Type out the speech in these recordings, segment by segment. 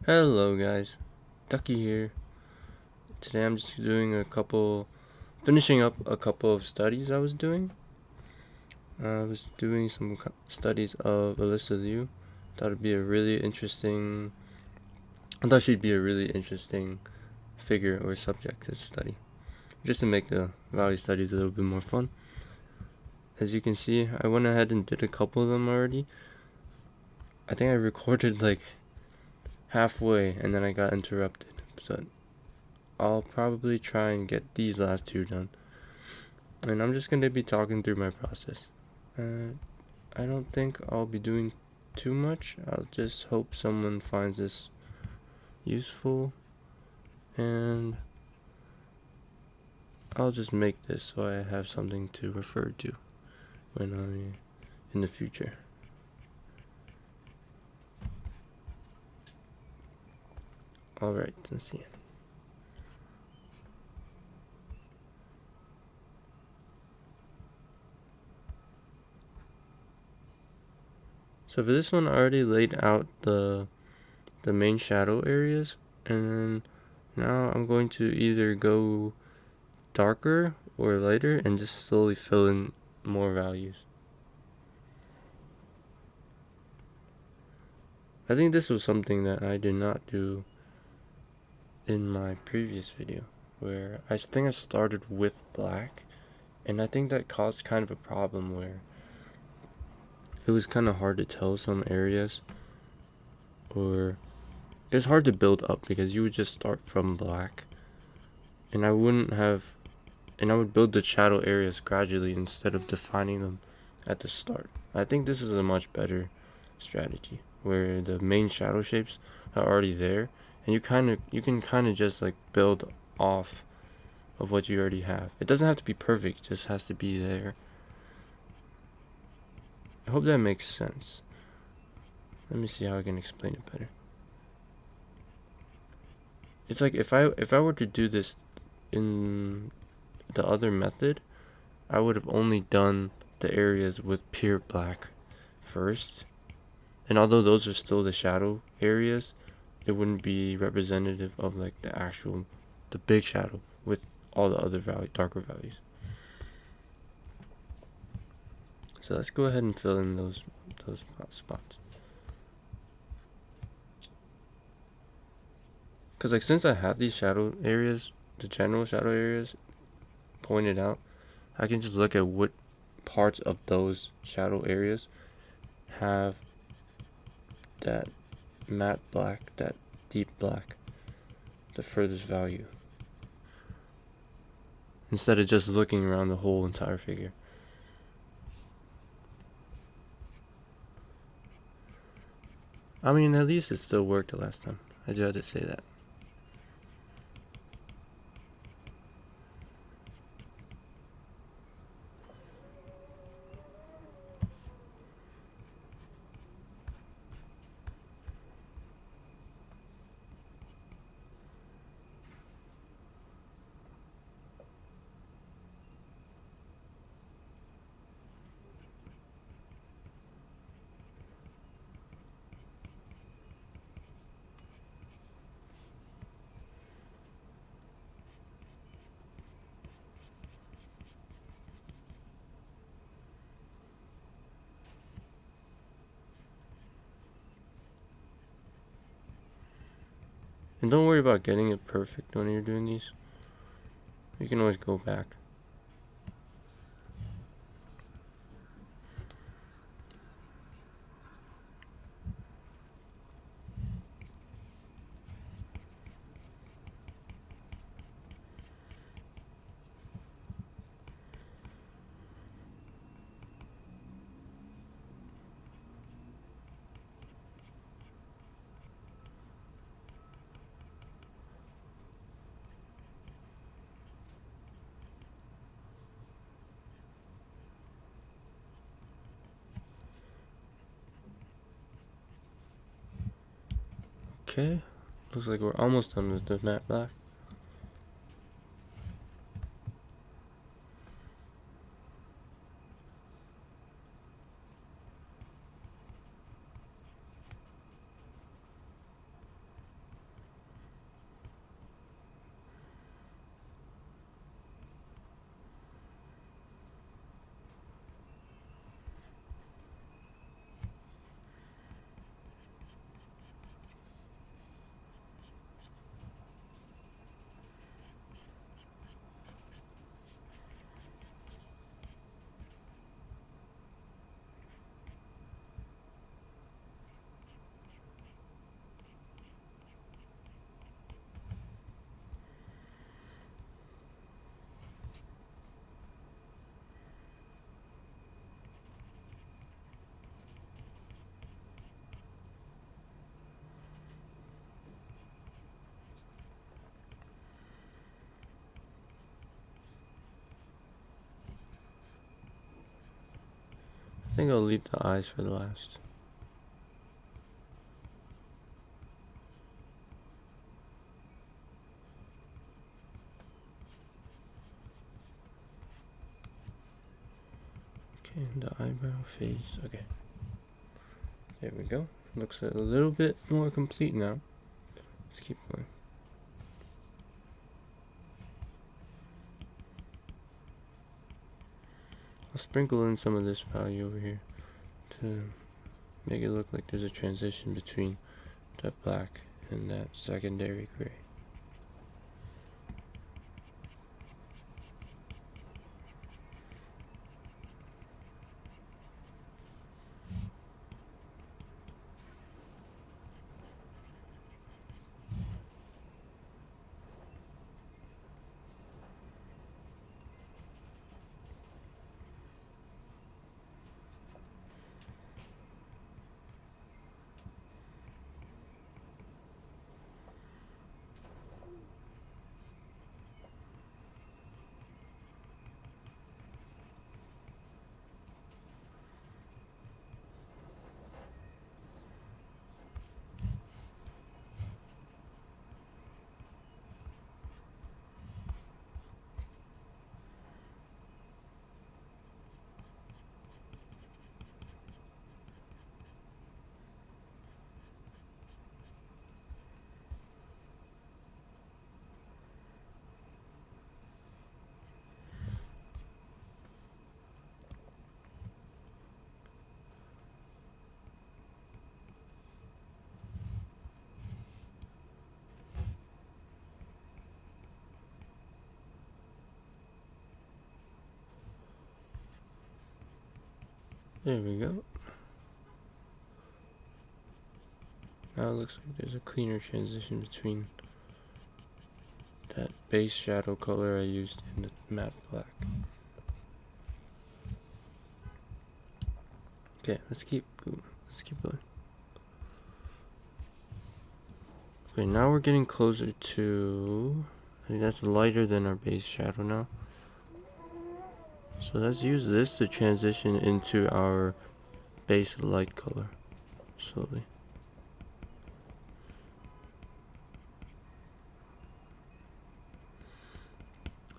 Hello guys, Ducky here. Today I'm just finishing up a couple of studies I was doing. I was doing some studies of Alysa Liu. I thought she'd be a really interesting figure or subject to study, just to make the value studies a little bit more fun. As you can see, I went ahead and did a couple of them already. I think I recorded like halfway and then I got interrupted, so I'll probably try and get these last two done. And I'm just going to be talking through my process. I don't think I'll be doing too much. I'll just hope someone finds this useful, and I'll just make this so I have something to refer to when I'm in the future. Alright, let's see. So for this one, I already laid out the main shadow areas, and now I'm going to either go darker or lighter and just slowly fill in more values. I think this was something that I did not do in my previous video, where I think I started with black, and I think that caused kind of a problem where it was kind of hard to tell some areas, or it was hard to build up because you would just start from black, and I would build the shadow areas gradually instead of defining them at the start. I think this is a much better strategy where the main shadow shapes are already there, and you can kind of just like build off of what you already have. It doesn't have to be perfect, it just has to be there. I hope that makes sense. Let me see how I can explain it better. It's like if I were to do this in the other method, I would have only done the areas with pure black first. And although those are still the shadow areas, it wouldn't be representative of like the big shadow with all the other darker values. So let's go ahead and fill in those spots. Because like since I have these shadow areas, the general shadow areas pointed out, I can just look at what parts of those shadow areas have that matte black, that deep black, the furthest value, instead of just looking around the whole entire figure. I mean, at least it still worked the last time. I do have to say that. And don't worry about getting it perfect when you're doing these. You can always go back. Okay, looks like we're almost done with the matte black. think I'll leave the eyes for the last. Okay, the eyebrow face. Okay. There we go. Looks a little bit more complete now. Let's keep going. I'll sprinkle in some of this value over here to make it look like there's a transition between that black and that secondary gray. There we go. Now it looks like there's a cleaner transition between that base shadow color I used and the matte black. Okay, let's keep going. Okay, now we're getting closer to, I think that's lighter than our base shadow now. So let's use this to transition into our base light color slowly.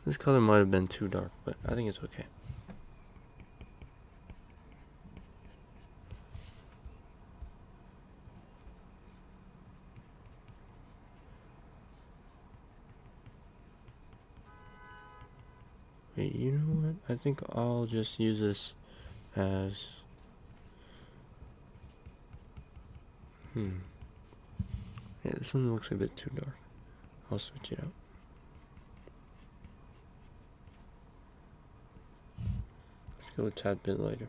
This color might have been too dark, but I think it's okay. Wait, you know what? I think I'll just use this as... Yeah, this one looks a bit too dark. I'll switch it out. Let's go a tad bit lighter.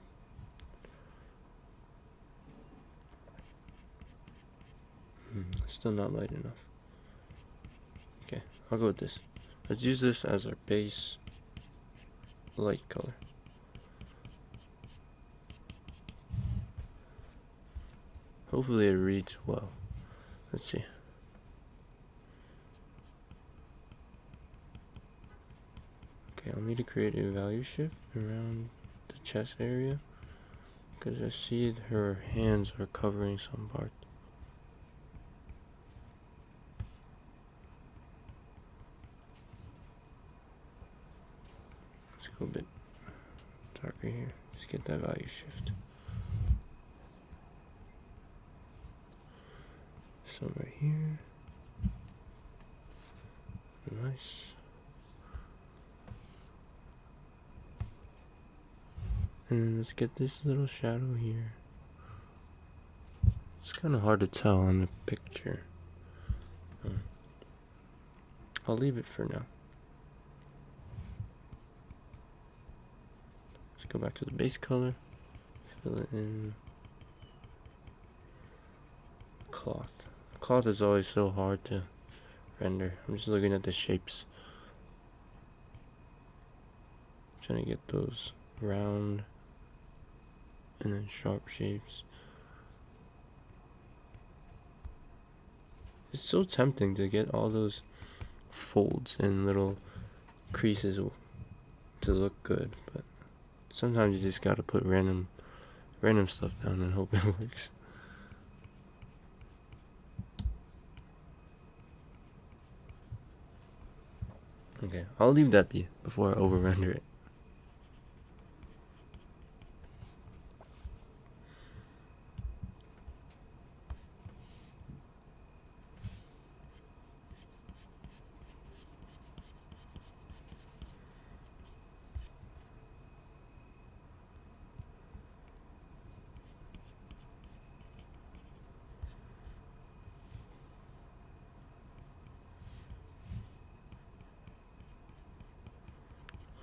Still not light enough. Okay, I'll go with this. Let's use this as our base light color. Hopefully it reads well. Let's see. Okay, I'll need to create a value shift around the chest area because I see her hands are covering some part. Let's go a bit darker here. Just get that value shift. Some right here. Nice. And then let's get this little shadow here. It's kind of hard to tell on the picture. I'll leave it for now. Let's go back to the base color. Fill it in. Cloth. Cloth is always so hard to render. I'm just looking at the shapes. Trying to get those round and then sharp shapes. It's so tempting to get all those folds and little creases to look good, but sometimes you just gotta put random random stuff down and hope it works. Okay, I'll leave that be before I over render it.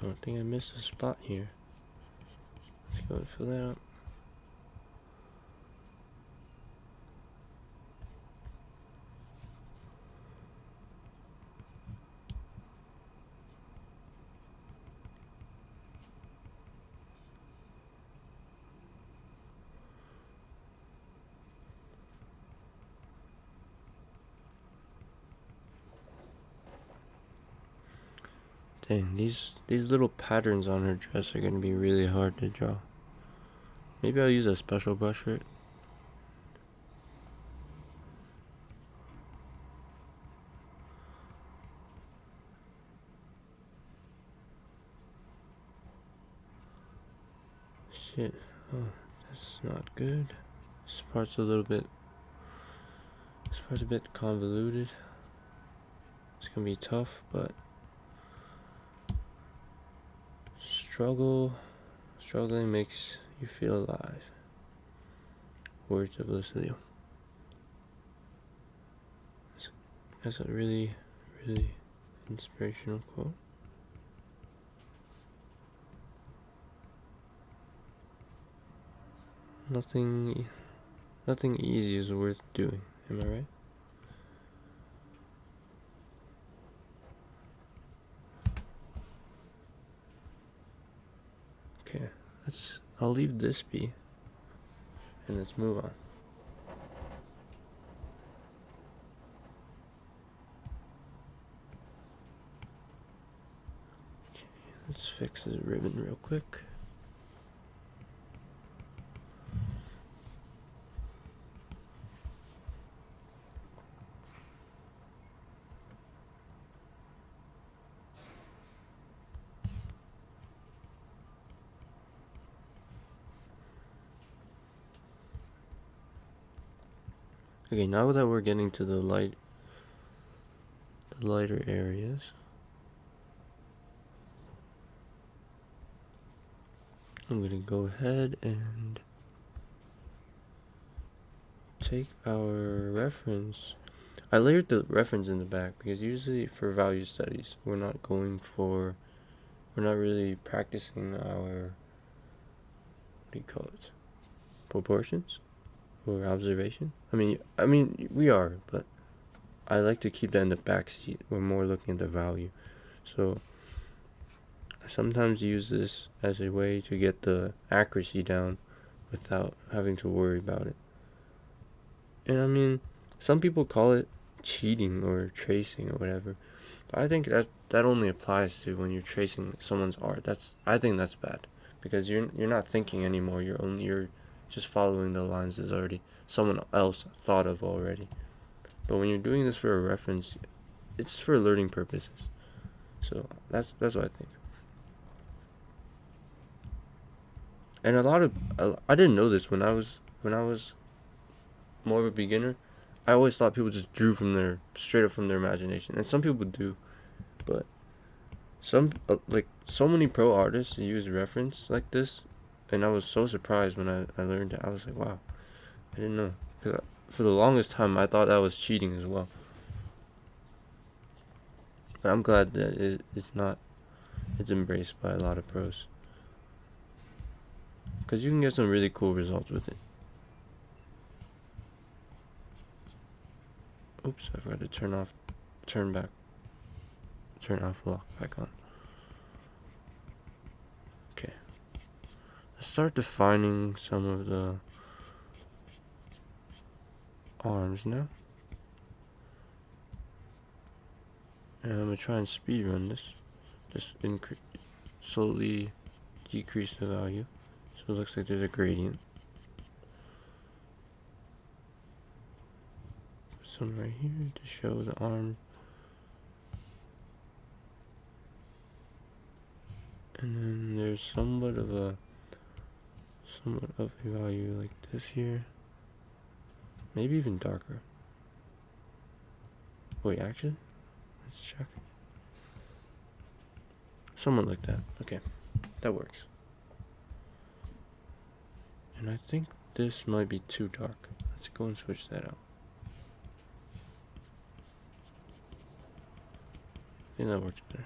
I think I missed a spot here. Let's go and fill that up. Dang, these little patterns on her dress are gonna be really hard to draw. Maybe I'll use a special brush for it. Shit, oh, that's not good. This part's a bit convoluted. It's gonna be tough, but struggling makes you feel alive. Words of Alysa Liu. That's a really, really inspirational quote. Nothing easy is worth doing, am I right? Okay, I'll leave this be, and let's move on. Okay, let's fix this ribbon real quick. Okay, now that we're getting to the lighter areas, I'm gonna go ahead and take our reference. I layered the reference in the back because usually for value studies, we're not really practicing our, what do you call it, proportions or observation. I mean we are, but I like to keep that in the back seat. We're more looking at the value. So I sometimes use this as a way to get the accuracy down without having to worry about it. And I mean, some people call it cheating or tracing or whatever, but I think that only applies to when you're tracing someone's art. I think that's bad because you're not thinking anymore. You're just following the lines that's already someone else thought of already. But when you're doing this for a reference, it's for learning purposes. So that's what I think. And I didn't know this when I was more of a beginner. I always thought people just drew straight up from their imagination, and some people do, but so many pro artists use reference like this, and I was so surprised when I learned it. I was like, wow, I didn't know, because for the longest time I thought that was cheating as well. But I'm glad that it's not. It's embraced by a lot of pros, because you can get some really cool results with it. Oops, I forgot to turn off lock back on. Okay, let's start defining some of the arms now. And I'm gonna try and speed run this. Just slowly decrease the value, so it looks like there's a gradient. some right here to show the arm. And then there's somewhat of a value like this here. Maybe even darker. Wait, actually, let's check. Somewhat like that. Okay, that works. And I think this might be too dark. Let's go and switch that out. I think that works better.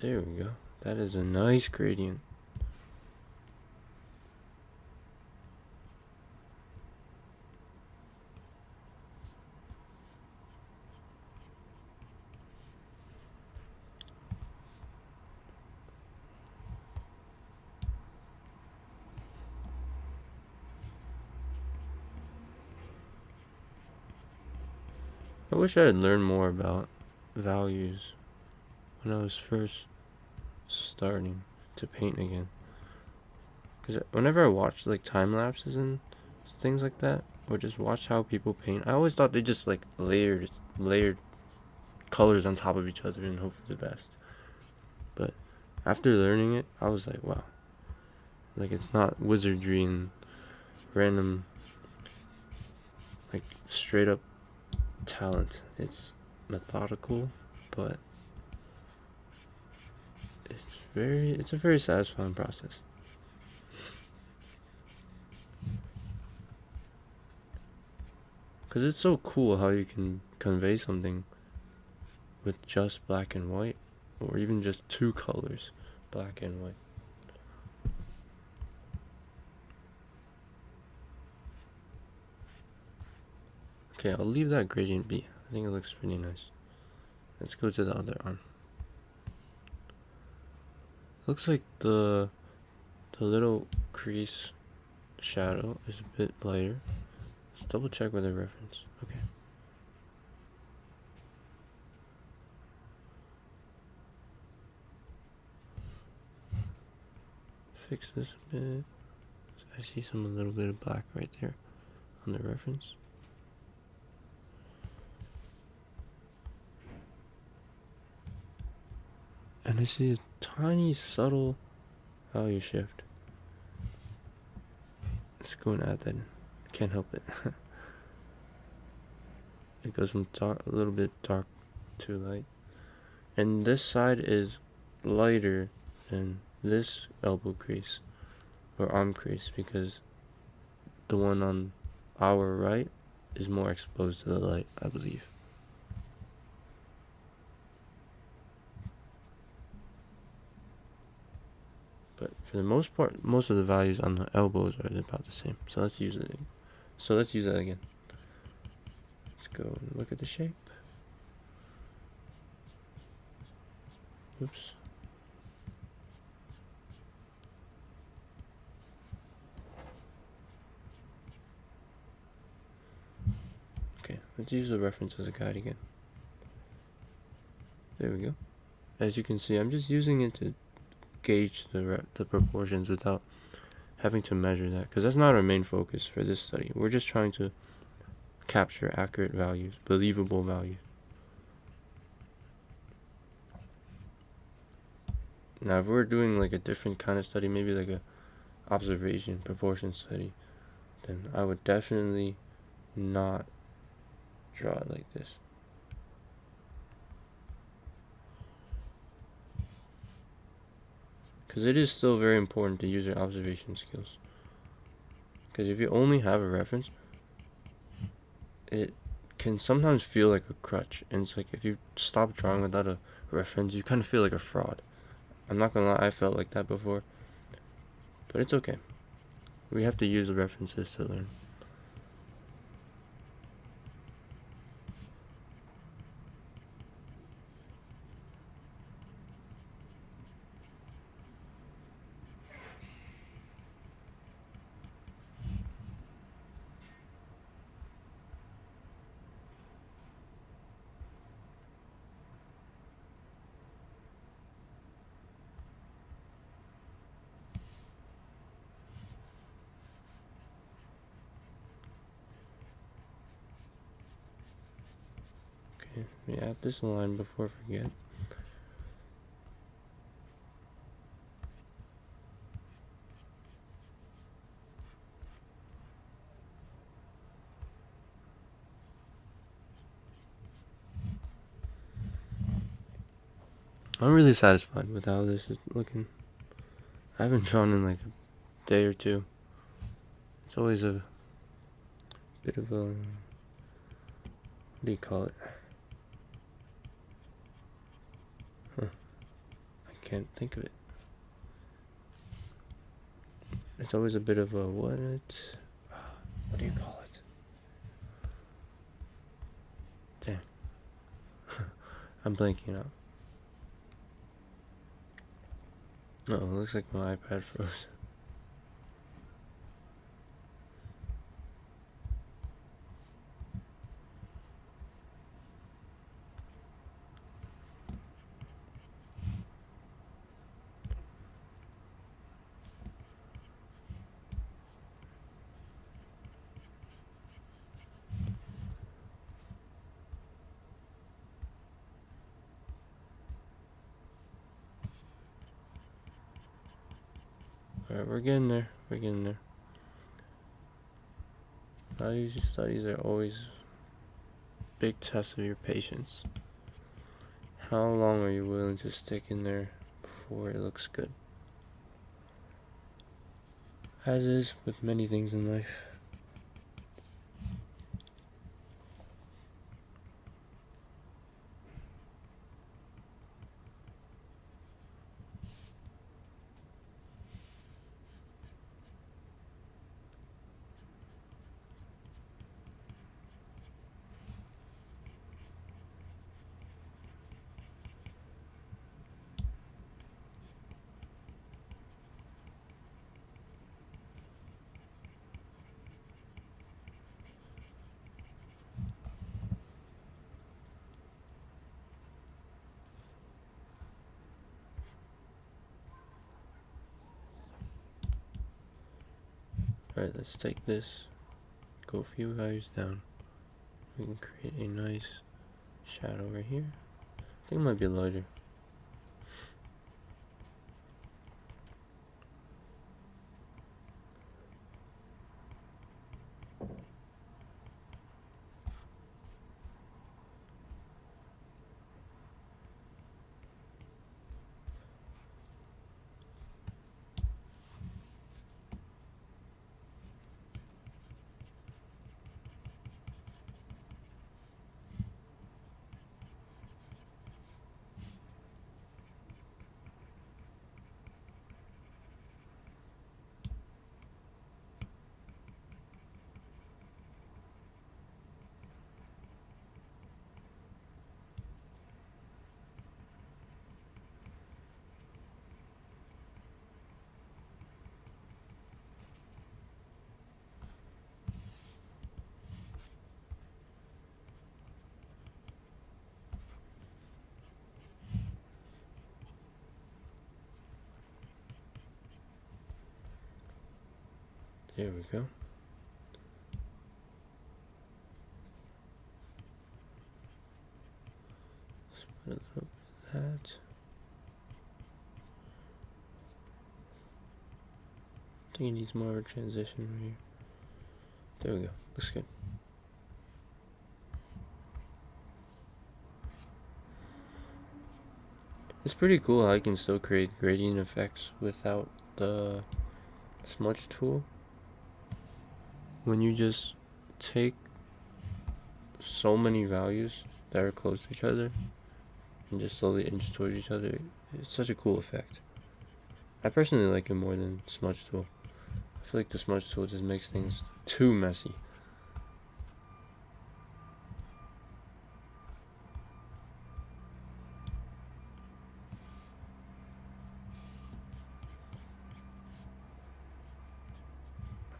There we go. That is a nice gradient. I wish I had learned more about values when I was first starting to paint again. Because whenever I watched like time lapses and things like that, or just watch how people paint, I always thought they just like layered colors on top of each other and hope for the best. But after learning it, I was like, wow, like it's not wizardry and random, like straight up talent. It's methodical, but it's a very satisfying process. Because it's so cool how you can convey something with just black and white, or even just two colors, black and white. Okay, I'll leave that gradient be. I think it looks pretty nice. Let's go to the other arm. Looks like the little crease shadow is a bit lighter. Let's double check with the reference. Okay. Fix this a bit. I see a little bit of black right there on the reference. And I see a tiny subtle value shift. Let's go and add that in. Can't help it. It goes from a little bit dark to light. And this side is lighter than this elbow crease or arm crease because the one on our right is more exposed to the light, I believe. But for the most part, most of the values on the elbows are about the same. So let's use it. So let's use that again. Let's go and look at the shape. Oops. Okay, let's use the reference as a guide again. There we go. As you can see, I'm just using it to gauge the proportions without having to measure that, because that's not our main focus for this study. We're just trying to capture accurate values, believable values. Now, if we're doing like a different kind of study, maybe like a observation proportion study, then I would definitely not draw it like this. Because it is still very important to use your observation skills. Because if you only have a reference, it can sometimes feel like a crutch. And it's like if you stop drawing without a reference, you kind of feel like a fraud. I'm not gonna lie, I felt like that before. But it's okay. We have to use the references to learn. Okay, we add this line before I forget. I'm really satisfied with how this is looking. I haven't drawn in like a day or two. It's always a bit of a, what do you call it? I can't think of it. It's always a bit of a what do you call it? Damn. I'm blanking out. Oh, it looks like my iPad froze. Alright, we're getting there. We're getting there. Values studies are always big tests of your patience. How long are you willing to stick in there before it looks good? As is with many things in life. Alright, let's take this, go a few values down. We can create a nice shadow right here. I think it might be lighter. There we go. Put a little bit of that. I think it needs more of a transition over here. There we go. Looks good. It's pretty cool how you can still create gradient effects without the smudge tool. When you just take so many values that are close to each other and just slowly inch towards each other, it's such a cool effect. I personally like it more than smudge tool. I feel like the smudge tool just makes things too messy.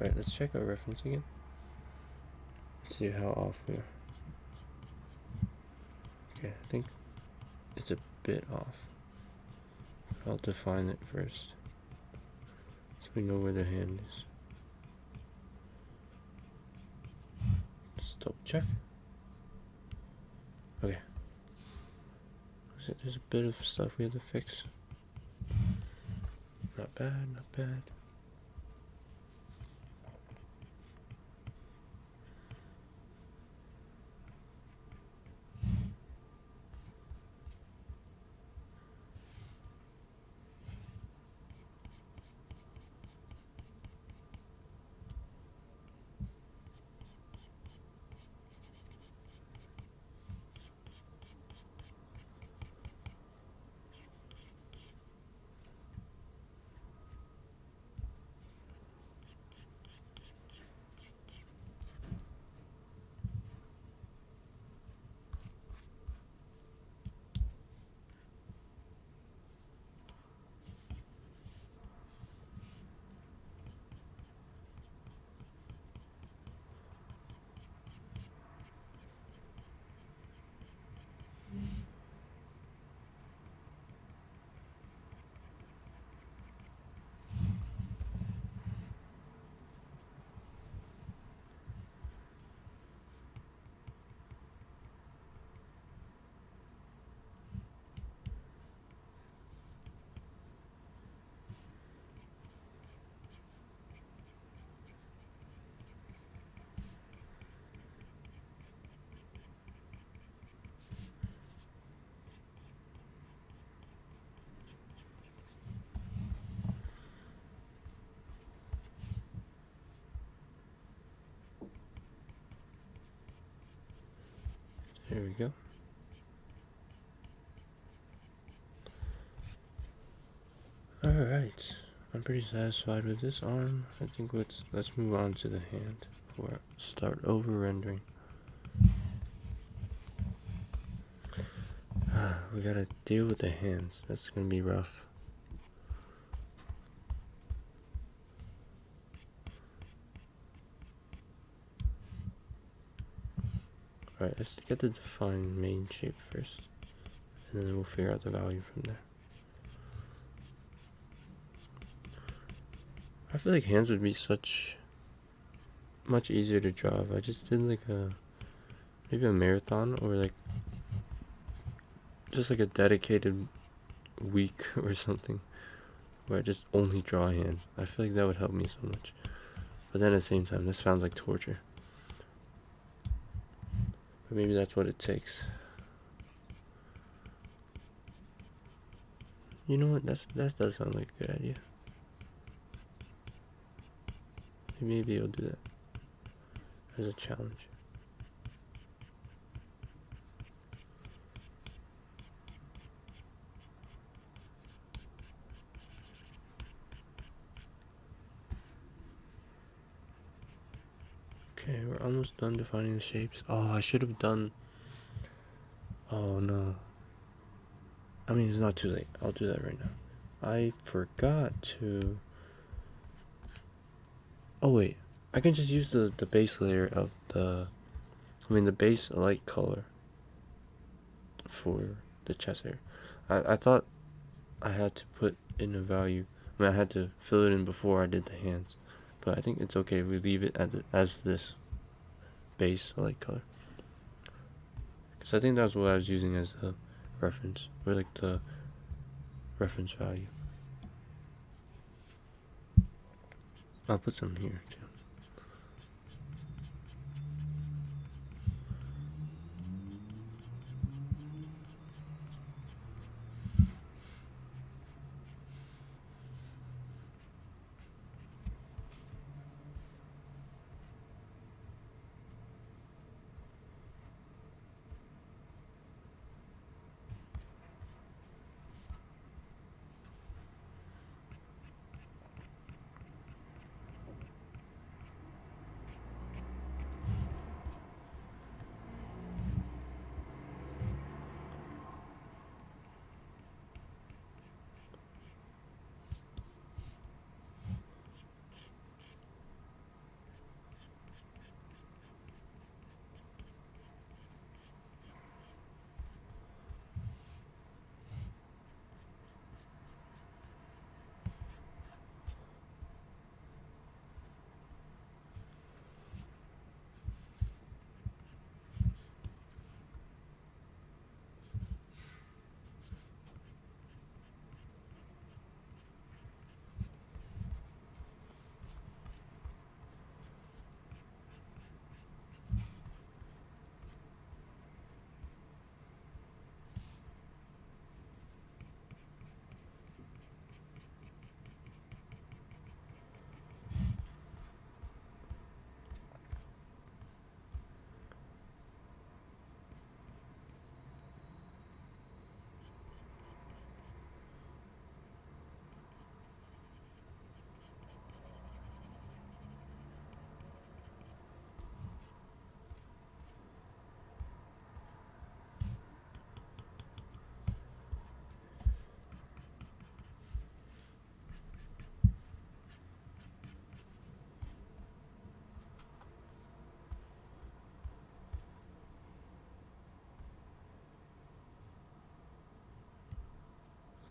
Alright, let's check our reference again. Let's see how off we are. Okay, I think it's a bit off. I'll define it first, so we know where the hand is. Let's double check. Okay. There's a bit of stuff we have to fix. Not bad, not bad. There we go. Alright, I'm pretty satisfied with this arm. I think let's move on to the hand before I start over rendering. We gotta deal with the hands. That's gonna be rough. Alright, let's get the define main shape first, and then we'll figure out the value from there. I feel like hands would be much easier to draw if I just did like maybe a marathon, or like just like a dedicated week or something where I just only draw hands. I feel like that would help me so much. But then at the same time, this sounds like torture. But maybe that's what it takes. You know what? That does sound like a good idea. Maybe I'll do that as a challenge. Okay, we're almost done defining the shapes. Oh, I should have done... Oh no. I mean, it's not too late. I'll do that right now. I forgot to... Oh wait, I can just use the base layer of the... the base light color for the chest hair. I thought I had to put in a value. I had to fill it in before I did the hands. But I think it's okay if we leave it as this base light color. Because I think that's what I was using as a reference, or like the reference value. I'll put some here too.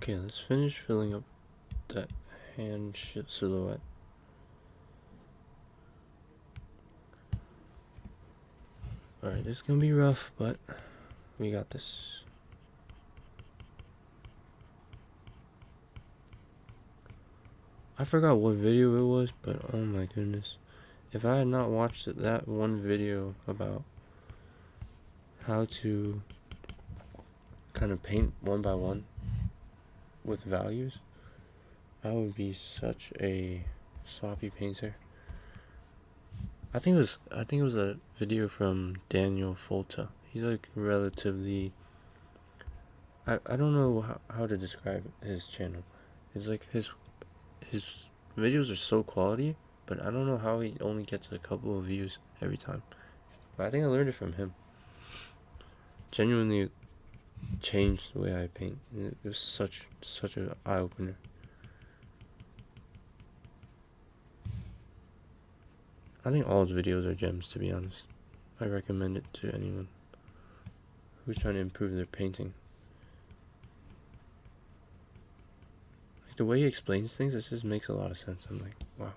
Okay, let's finish filling up that hand silhouette. Alright, this is gonna be rough, but we got this. I forgot what video it was, but oh my goodness. If I had not watched that one video about how to kind of paint one by one with values, I would be such a sloppy painter. I think it was a video from Daniel Folta. He's like relatively, I don't know how to describe his channel. It's like his videos are so quality, but I don't know how he only gets a couple of views every time. But I think I learned it from him. Genuinely changed the way I paint. It was such an eye opener. I think all his videos are gems, to be honest. I recommend it to anyone who's trying to improve their painting. Like the way he explains things, it just makes a lot of sense. I'm like, wow.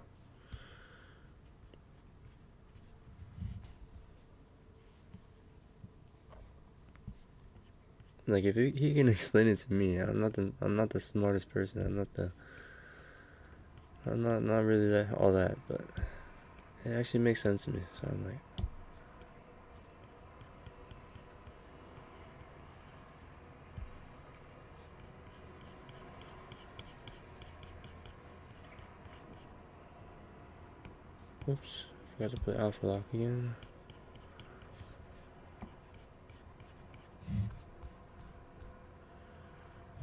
Like if he can explain it to me, I'm not the smartest person. I'm not really all that, but it actually makes sense to me. So I'm like, oops, forgot to put alpha lock again.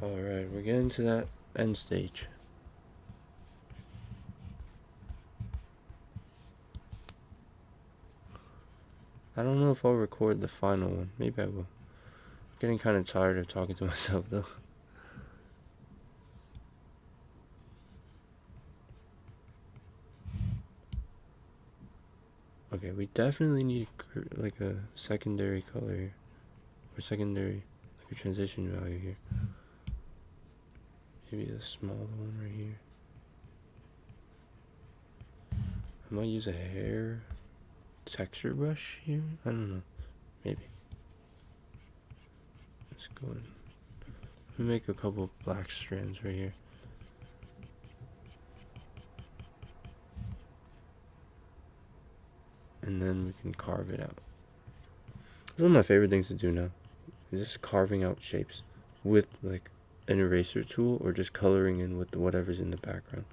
Alright, we're getting to that end stage. I don't know if I'll record the final one. Maybe I will. I'm getting kind of tired of talking to myself though. Okay, we definitely need like a secondary color here. Or secondary, like a transition value here. Maybe a small one right here. I might use a hair texture brush here. I don't know. Maybe. Let's go in. me make a couple black strands right here. And then we can carve it out. It's one of my favorite things to do now. Is just carving out shapes with like an eraser tool or just coloring in with whatever's in the background.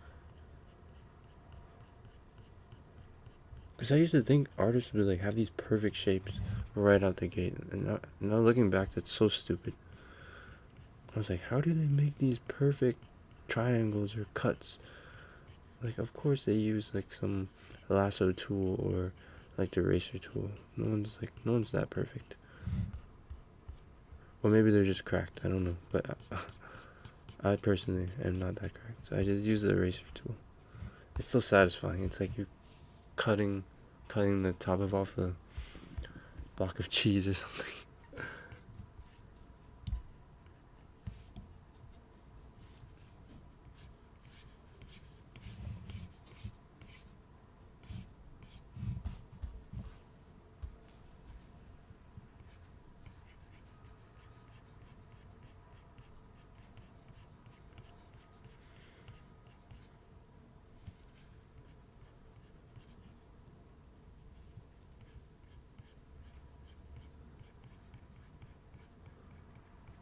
Because I used to think artists would like have these perfect shapes right out the gate, and now looking back, that's so stupid. I was like, how do they make these perfect triangles or cuts? Like, of course they use like some lasso tool or like the eraser tool. No one's that perfect. Or maybe they're just cracked. I don't know, but I personally am not that cracked, so I just use the eraser tool. It's so satisfying. It's like you're cutting the top off a block of cheese or something.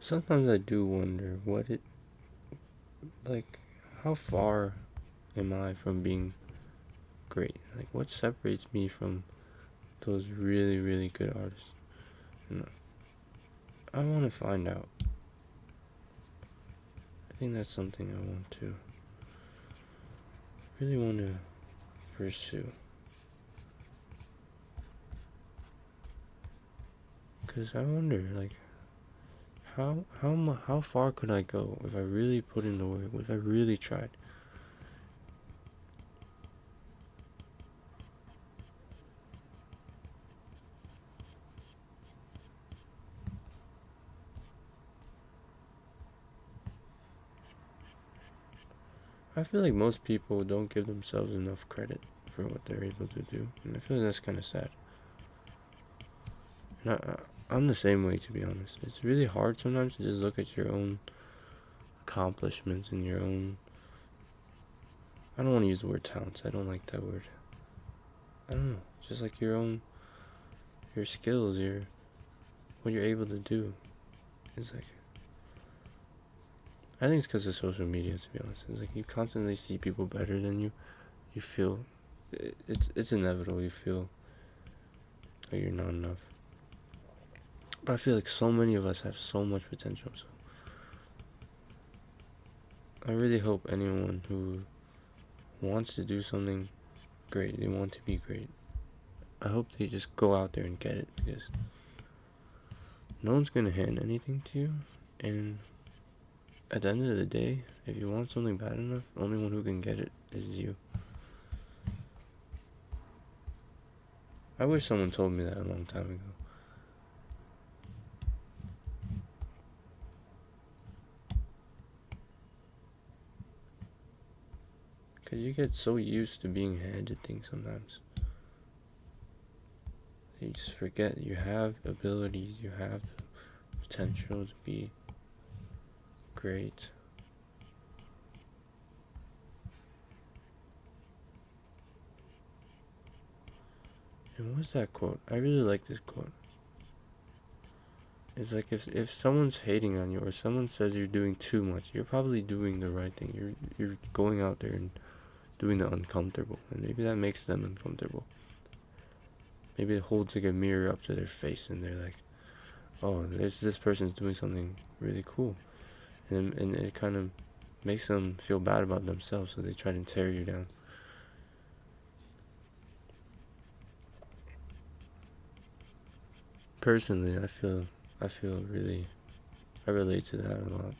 Sometimes I do wonder like, how far am I from being great? Like, what separates me from those really, really good artists? And I want to find out. I think that's something I really want to pursue. Because I wonder, like, how far could I go if I really put in the work, if I really tried? I feel like most people don't give themselves enough credit for what they're able to do, and I feel like that's kind of sad. And I'm the same way, to be honest. It's really hard sometimes to just look at your own accomplishments and your own. I don't want to use the word talents. I don't like that word. I don't know. Just like your skills, what you're able to do. It's like, I think it's because of social media, to be honest. It's like you constantly see people better than you. You feel it's inevitable. You feel like you're not enough. But I feel like so many of us have so much potential. So I really hope anyone who wants to do something great, they want to be great, I hope they just go out there and get it, because no one's gonna hand anything to you, and at the end of the day, if you want something bad enough, the only one who can get it is you. I wish someone told me that a long time ago. Because you get so used to being handed things sometimes. You just forget you have abilities, you have the potential to be great. And what's that quote? I really like this quote. It's like, if someone's hating on you or someone says you're doing too much, you're probably doing the right thing. You're going out there and doing the uncomfortable, and maybe that makes them uncomfortable. Maybe it holds like a mirror up to their face, and they're like, "Oh, this person's doing something really cool," and it kind of makes them feel bad about themselves, so they try to tear you down. Personally, I feel really, I relate to that a lot.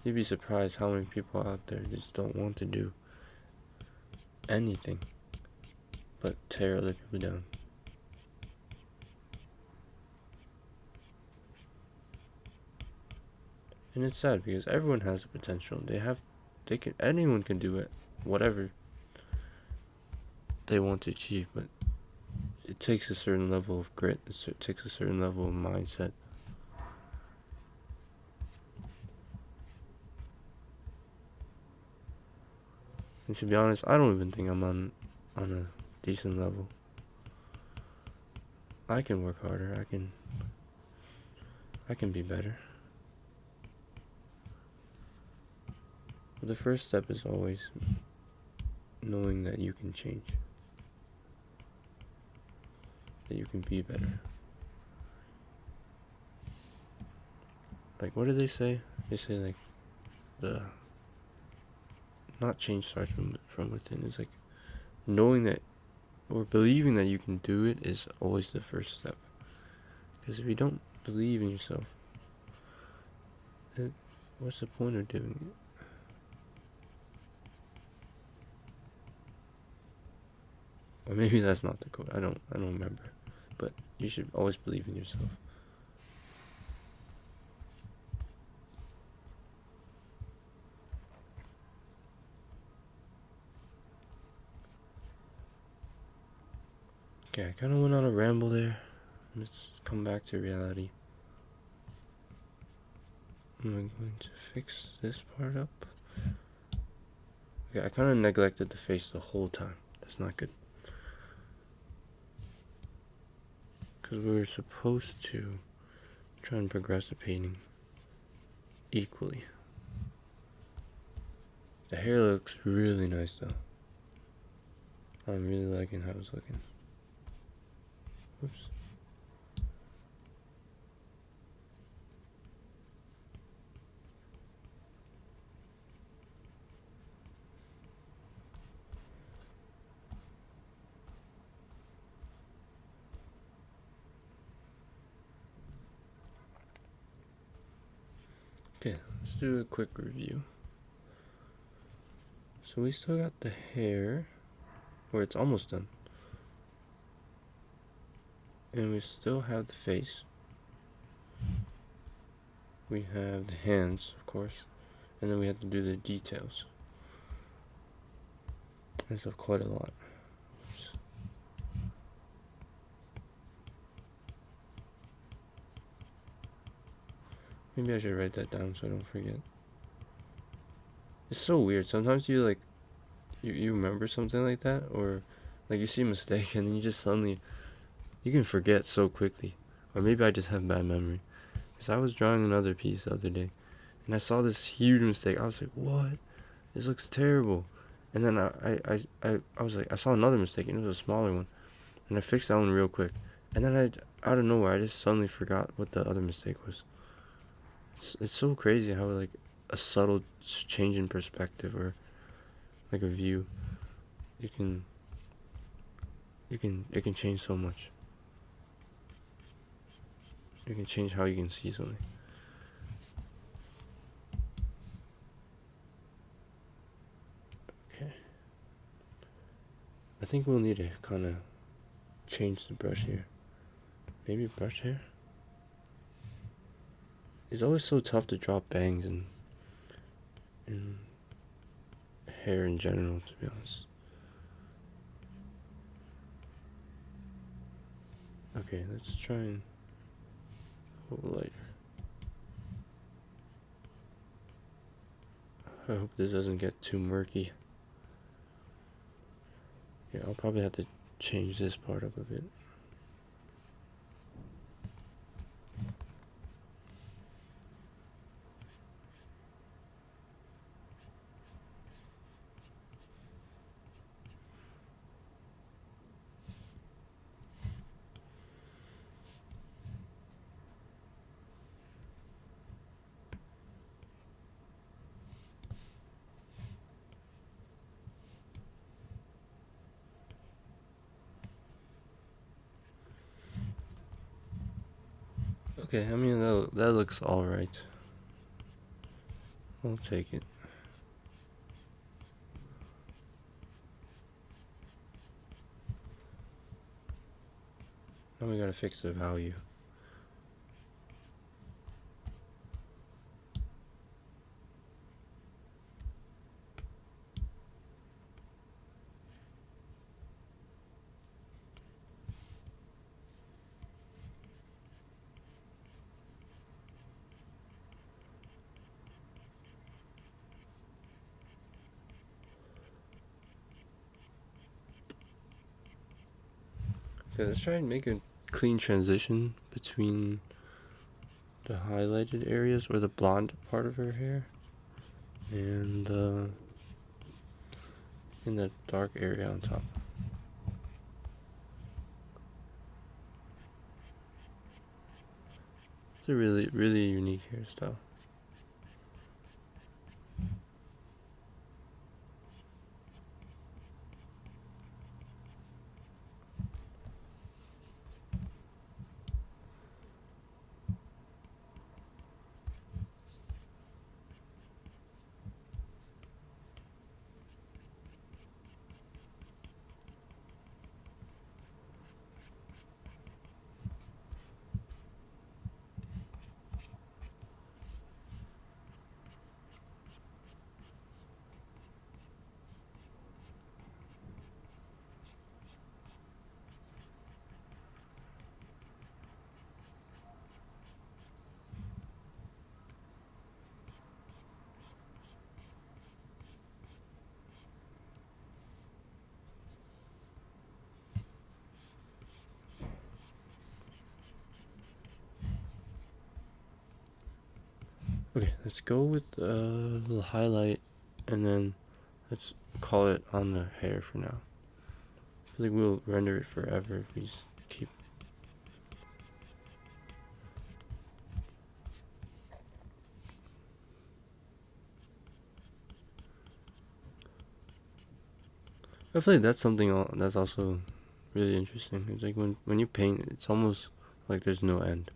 You'd be surprised how many people out there just don't want to do anything but tear other people down. And it's sad because everyone has the potential. Anyone can do it, whatever they want to achieve, but it takes a certain level of grit. It takes a certain level of mindset. And to be honest, I don't even think I'm on a decent level. I can work harder. I can be better. But the first step is always knowing that you can change. That you can be better. Like, what do they say? They say, like, not change starts from within. It's like knowing that or believing that you can do it is always the first step. Because if you don't believe in yourself, what's the point of doing it? Or maybe that's not the quote. I don't remember. But you should always believe in yourself. Okay, I kind of went on a ramble there. Let's come back to reality. Am I going to fix this part up? Okay, I kind of neglected the face the whole time. That's not good. Because we were supposed to try and progress the painting equally. The hair looks really nice though. I'm really liking how it's looking. Oops. Okay, let's do a quick review. So we still got the hair, where it's almost done. And we still have the face. We have the hands, of course. And then we have to do the details. That's quite a lot. Oops. Maybe I should write that down so I don't forget. It's so weird. Sometimes you like, you remember something like that, or like you see a mistake and then you just suddenly, you can forget so quickly. Or maybe I just have bad memory. Because I was drawing another piece the other day, and I saw this huge mistake. I was like, what? This looks terrible. And then I was like, I saw another mistake, and it was a smaller one. And I fixed that one real quick. And then out of nowhere, I just suddenly forgot what the other mistake was. It's so crazy how like a subtle change in perspective or like a view, it can change so much. It can change how you can see something. Okay. I think we'll need to kind of change the brush here. Maybe brush hair? It's always so tough to draw bangs and hair in general, to be honest. Okay, let's try and go lighter. I hope this doesn't get too murky. Yeah, I'll probably have to change this part up a bit. Okay, I mean, that looks alright. I'll take it. Now we gotta fix the value. Okay, let's try and make a clean transition between the highlighted areas or the blonde part of her hair and in the dark area on top. It's a really, really unique hairstyle. Okay, let's go with a little highlight and then let's call it on the hair for now. I feel like we'll render it forever if we just keep. I feel like that's something that's also really interesting. It's like when you paint, it's almost like there's no end.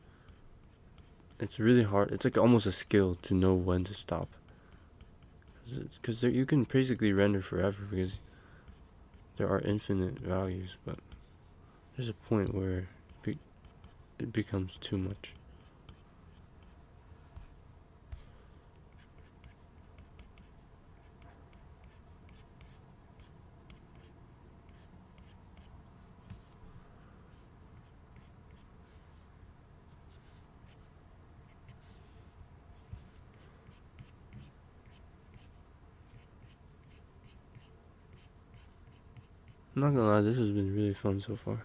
It's really hard. It's like almost a skill to know when to stop. Because you can basically render forever because there are infinite values, but there's a point where it becomes too much. I'm not gonna lie, this has been really fun so far.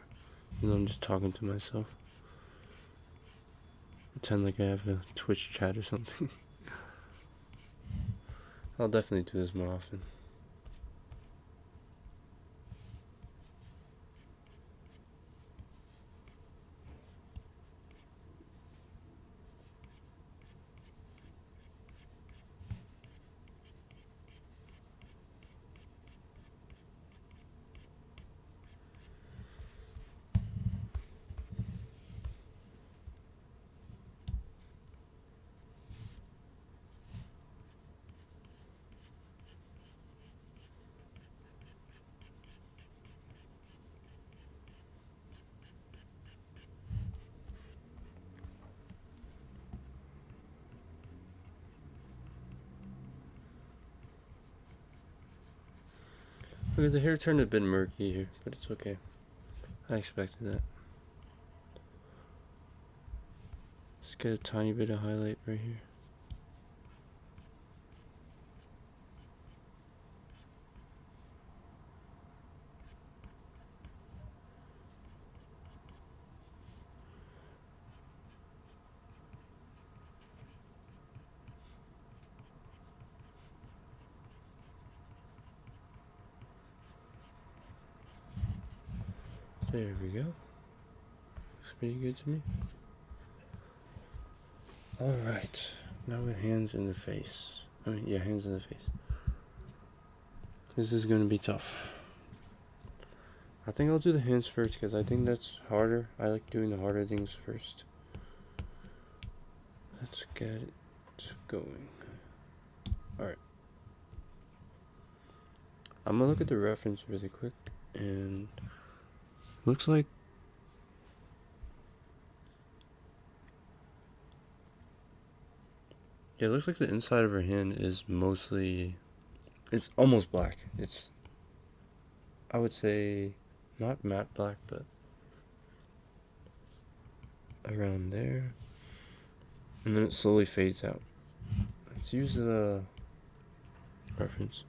You know, I'm just talking to myself. Pretend like I have a Twitch chat or something. I'll definitely do this more often. Okay, the hair turned a bit murky here, but it's okay. I expected that. Just get a tiny bit of highlight right here. There we go. Looks pretty good to me. Alright, now with hands in the face. Hands in the face. This is gonna be tough. I think I'll do the hands first because I think that's harder. I like doing the harder things first. Let's get it going. Alright. I'm gonna look at the reference really quick and looks like it looks like the inside of her hand is mostly, it's almost black. It's, I would say, not matte black, but around there. And then it slowly fades out. Let's use the reference.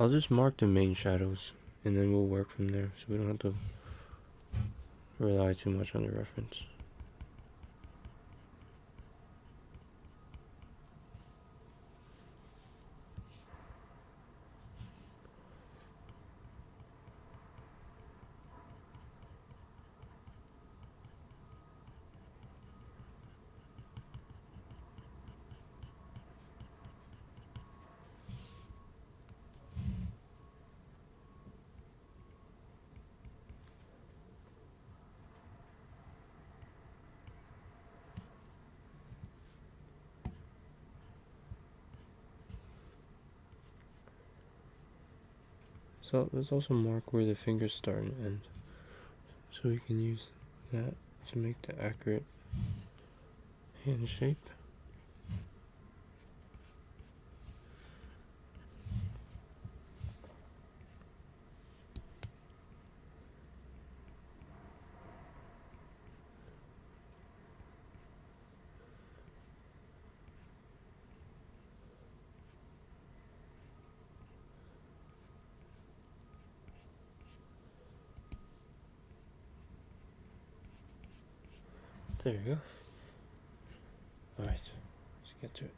I'll just mark the main shadows, and then we'll work from there, so we don't have to rely too much on the reference. So let's also mark where the fingers start and end, so we can use that to make the accurate hand shape. There you go. Alright, let's get to it.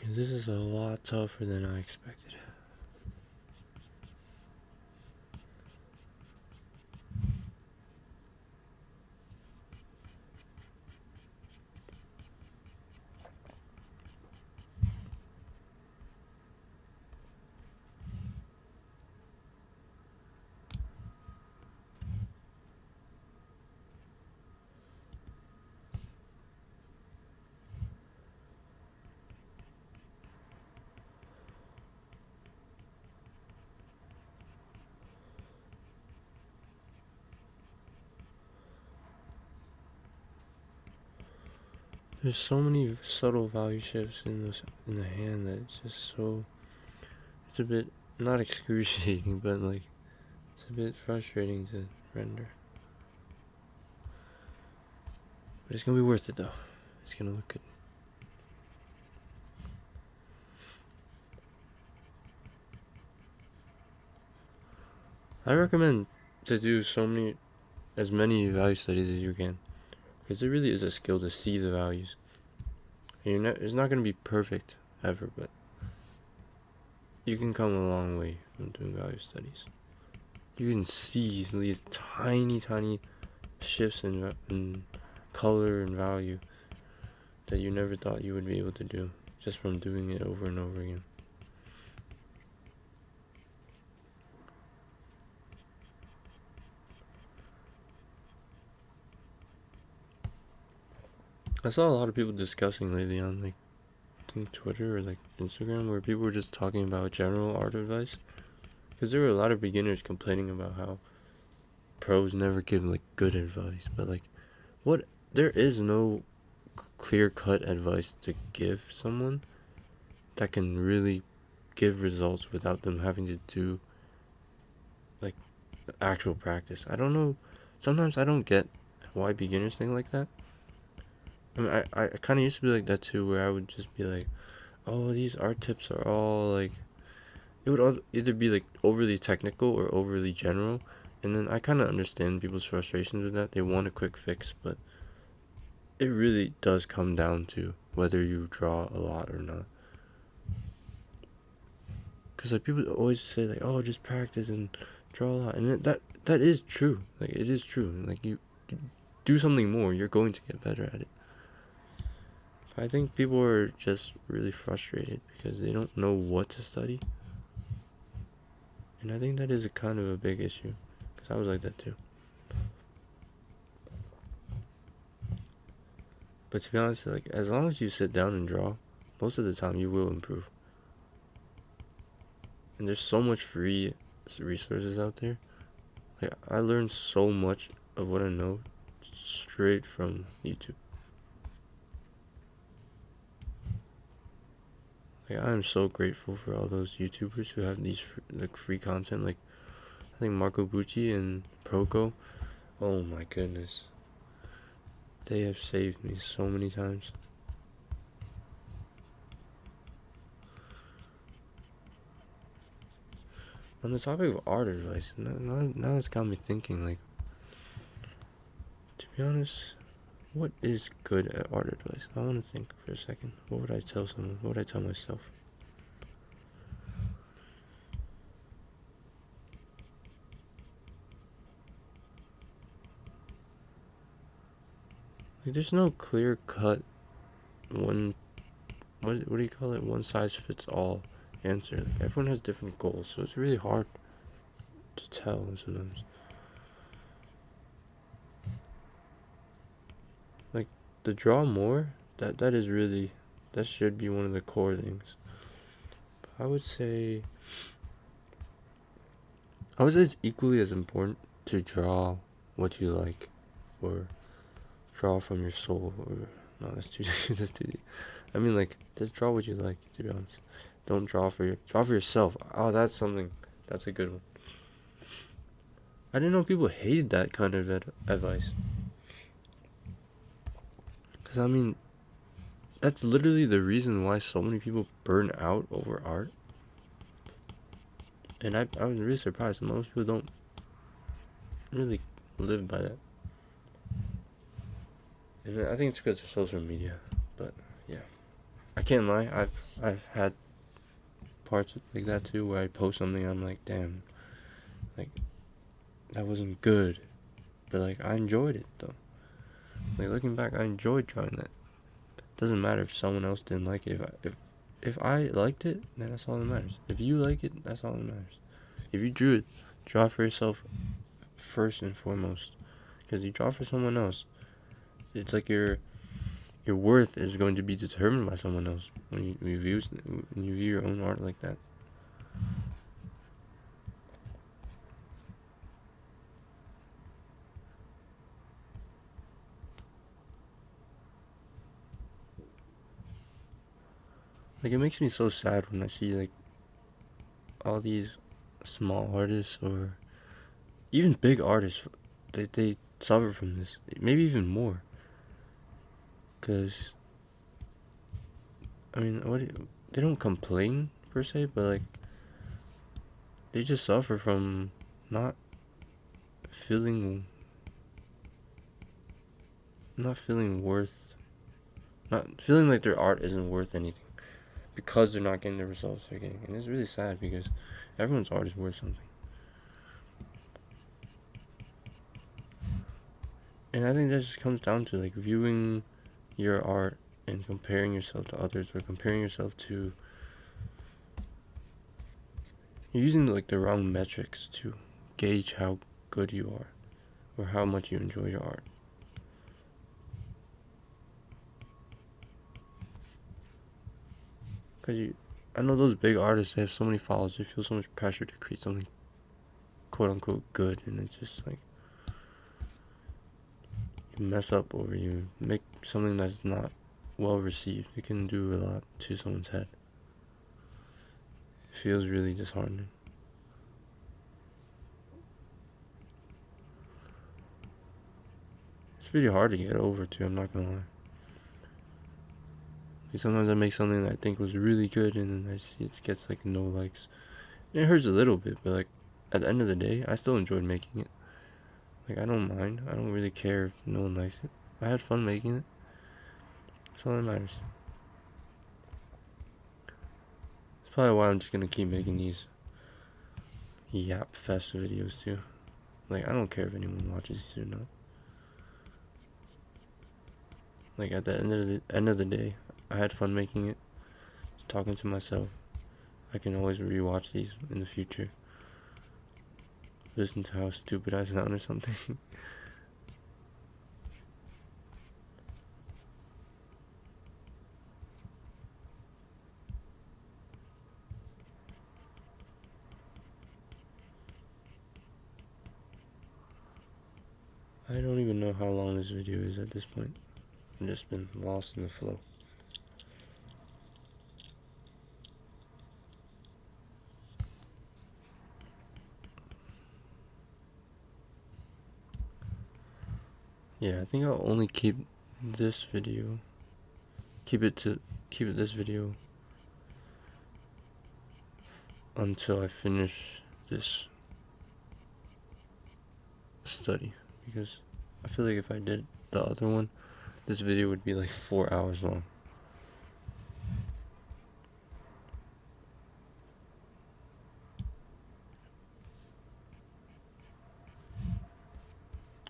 This is a lot tougher than I expected. There's so many subtle value shifts in the hand that it's just so, it's a bit not excruciating, but like it's a bit frustrating to render. But it's gonna be worth it though. It's gonna look good. I recommend to do as many value studies as you can, because it really is a skill to see the values. And it's not going to be perfect ever, but you can come a long way from doing value studies. You can see these tiny shifts in color and value that you never thought you would be able to do just from doing it over and over again. I saw a lot of people discussing lately on like I think Twitter or like Instagram, where people were just talking about general art advice, because there were a lot of beginners complaining about how pros never give like good advice, but like there is no clear-cut advice to give someone that can really give results without them having to do like actual practice. I don't know sometimes I don't get why beginners think like that. I mean, I kind of used to be like that too, where I would just be like, oh, these art tips are all like, it would either be like overly technical or overly general. And then I kind of understand people's frustrations with that. They want a quick fix, but it really does come down to whether you draw a lot or not. Because like people always say like, oh, just practice and draw a lot, and that is true. Like it is true. Like you do something more, you're going to get better at it. I think people are just really frustrated because they don't know what to study. And I think that is a kind of a big issue. Because I was like that too. But to be honest, like as long as you sit down and draw, most of the time you will improve. And there's so much free resources out there. Like I learned so much of what I know straight from YouTube. Like I am so grateful for all those YouTubers who have these free content. Like I think Marco Bucci and Proco. Oh my goodness, they have saved me so many times. On the topic of art advice, now it's got me thinking. Like, to be honest, what is good at art advice? I want to think for a second. What would I tell someone? What would I tell myself? Like, there's no clear cut one. What do you call it? One size fits all answer. Like, everyone has different goals, so it's really hard to tell sometimes. Like, to draw more, that is really, that should be one of the core things. But I would say it's equally as important to draw what you like, or draw from your soul, or no, that's too that's too deep. I mean, like, just draw what you like. To be honest, don't draw for yourself. Oh, that's something. That's a good one. I didn't know people hated that kind of advice. Cause I mean, that's literally the reason why so many people burn out over art. And I was really surprised. Most people don't really live by that. And I think it's because of social media. But yeah, I can't lie. I've had parts like that too, where I post something, I'm like, damn, like that wasn't good, but like I enjoyed it though. Like looking back, I enjoyed drawing that. Doesn't matter if someone else didn't like it. If I liked it, then that's all that matters. If you like it, that's all that matters. If you drew it, draw for yourself first and foremost, because you draw for someone else, it's like your worth is going to be determined by someone else when you view your own art like that. Like it makes me so sad when I see like all these small artists or even big artists, they suffer from this. Maybe even more. Cause I mean, they don't complain per se, but like they just suffer from not feeling not feeling worth not feeling like their art isn't worth anything because they're not getting the results they're getting. And it's really sad because everyone's art is worth something. And I think that just comes down to like viewing your art and comparing yourself to others, or comparing yourself to, you're using like the wrong metrics to gauge how good you are or how much you enjoy your art. Because I know those big artists, they have so many followers, they feel so much pressure to create something quote unquote good, and it's just like you mess up or you make something that's not well received, it can do a lot to someone's head. It feels really disheartening. pretty hard to get over too, I'm not gonna lie. Like sometimes I make something that I think was really good and then I see it gets like no likes. And it hurts a little bit, but like at the end of the day, I still enjoyed making it. Like I don't mind. I don't really care if no one likes it. I had fun making it. That's all that matters. That's probably why I'm just gonna keep making these Yap Fest videos too. Like I don't care if anyone watches these or not. Like at the end of the day, I had fun making it. Talking to myself. I can always rewatch these in the future. Listen to how stupid I sound or something. I don't even know how long this video is at this point. I've just been lost in the flow. Yeah, I think I'll only keep this video. Keep it this video until I finish this study, because I feel like if I did the other one, this video would be like 4 hours long.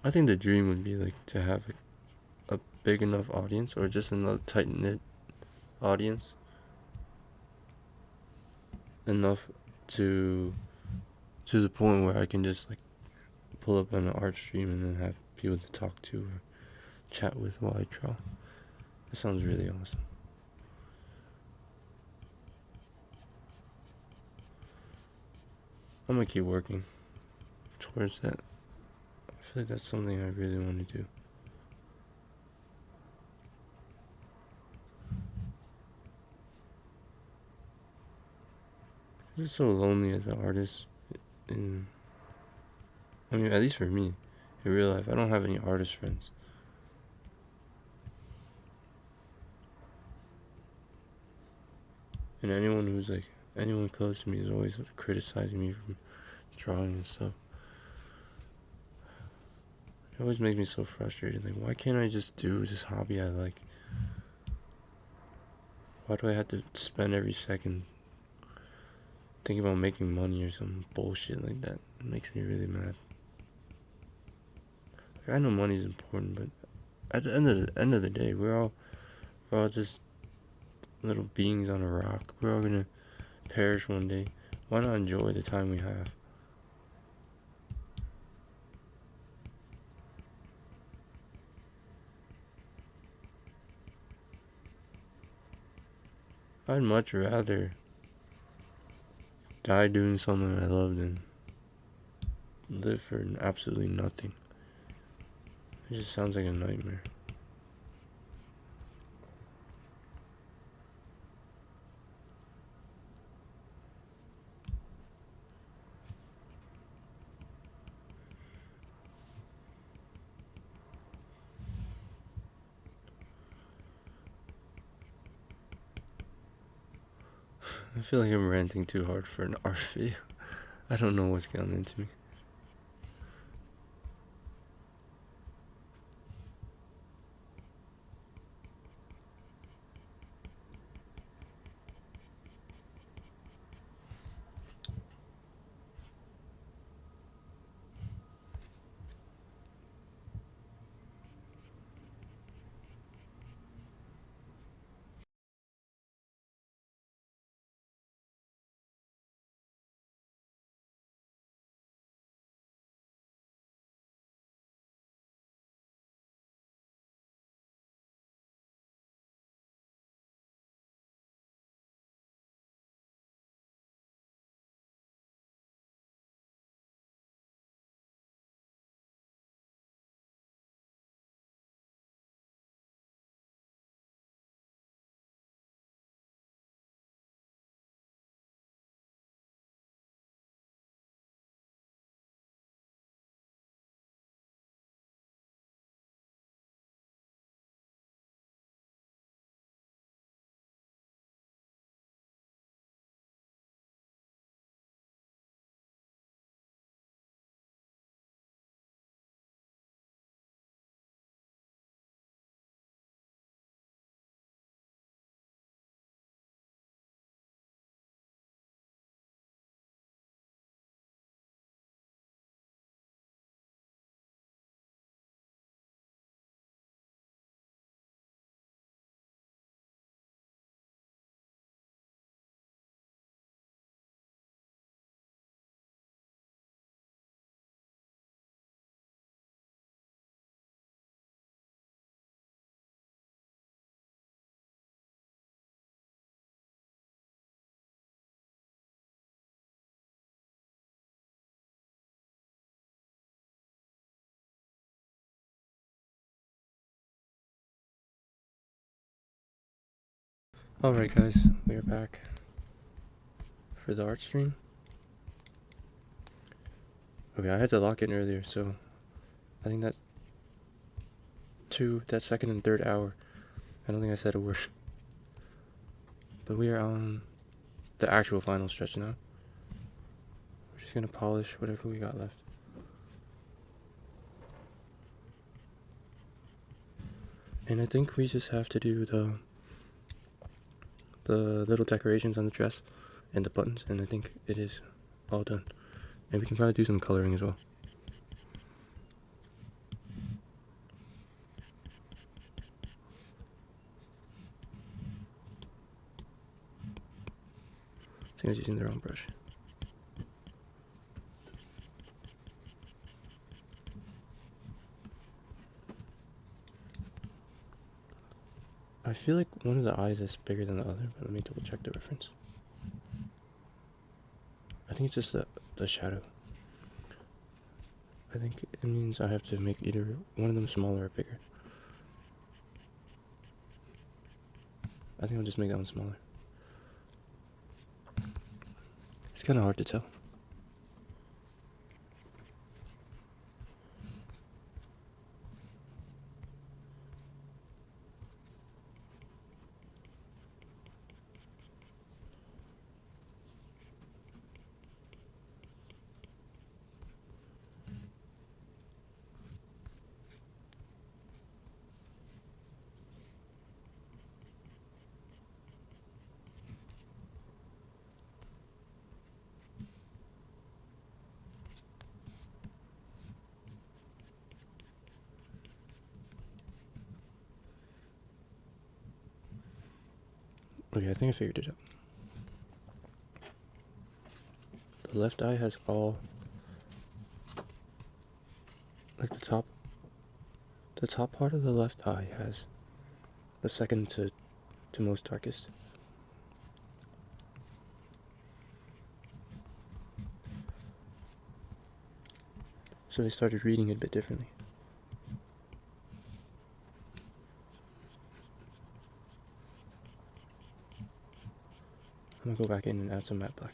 I think the dream would be like to have a big enough audience, or just another tight knit audience, enough to the point where I can just like pull up on an art stream and then have people to talk to or chat with while I draw. That sounds really awesome. I'm gonna keep working towards that. I feel like that's something I really want to do. It's so lonely as an artist. In, I mean, at least for me, in real life, I don't have any artist friends. And anyone close to me is always criticizing me for drawing and stuff. It always makes me so frustrated. Like, why can't I just do this hobby I like? Why do I have to spend every second thinking about making money or some bullshit like that? It makes me really mad. Like, I know money's important, but at the end of the day, we're all just little beings on a rock. We're all gonna perish one day. Why not enjoy the time we have? I'd much rather die doing something I love than live for absolutely nothing. It just sounds like a nightmare. I feel like I'm ranting too hard for an art video. I don't know what's gotten into me. Alright guys, we are back for the art stream. Okay, I had to lock in earlier, so I think that second and third hour, I don't think I said a word. But we are on the actual final stretch now. We're just gonna polish whatever we got left. And I think we just have to do the little decorations on the dress and the buttons, and I think it is all done. And we can probably do some coloring as well. I think I was using the wrong brush. I feel like one of the eyes is bigger than the other, but let me double check the reference. I think it's just the shadow. I think it means I have to make either one of them smaller or bigger. I think I'll just make that one smaller. It's kind of hard to tell. Okay, I think I figured it out. The left eye has all, like the top part of the left eye has the second to most darkest. So they started reading it a bit differently. I'm gonna go back in and add some matte black.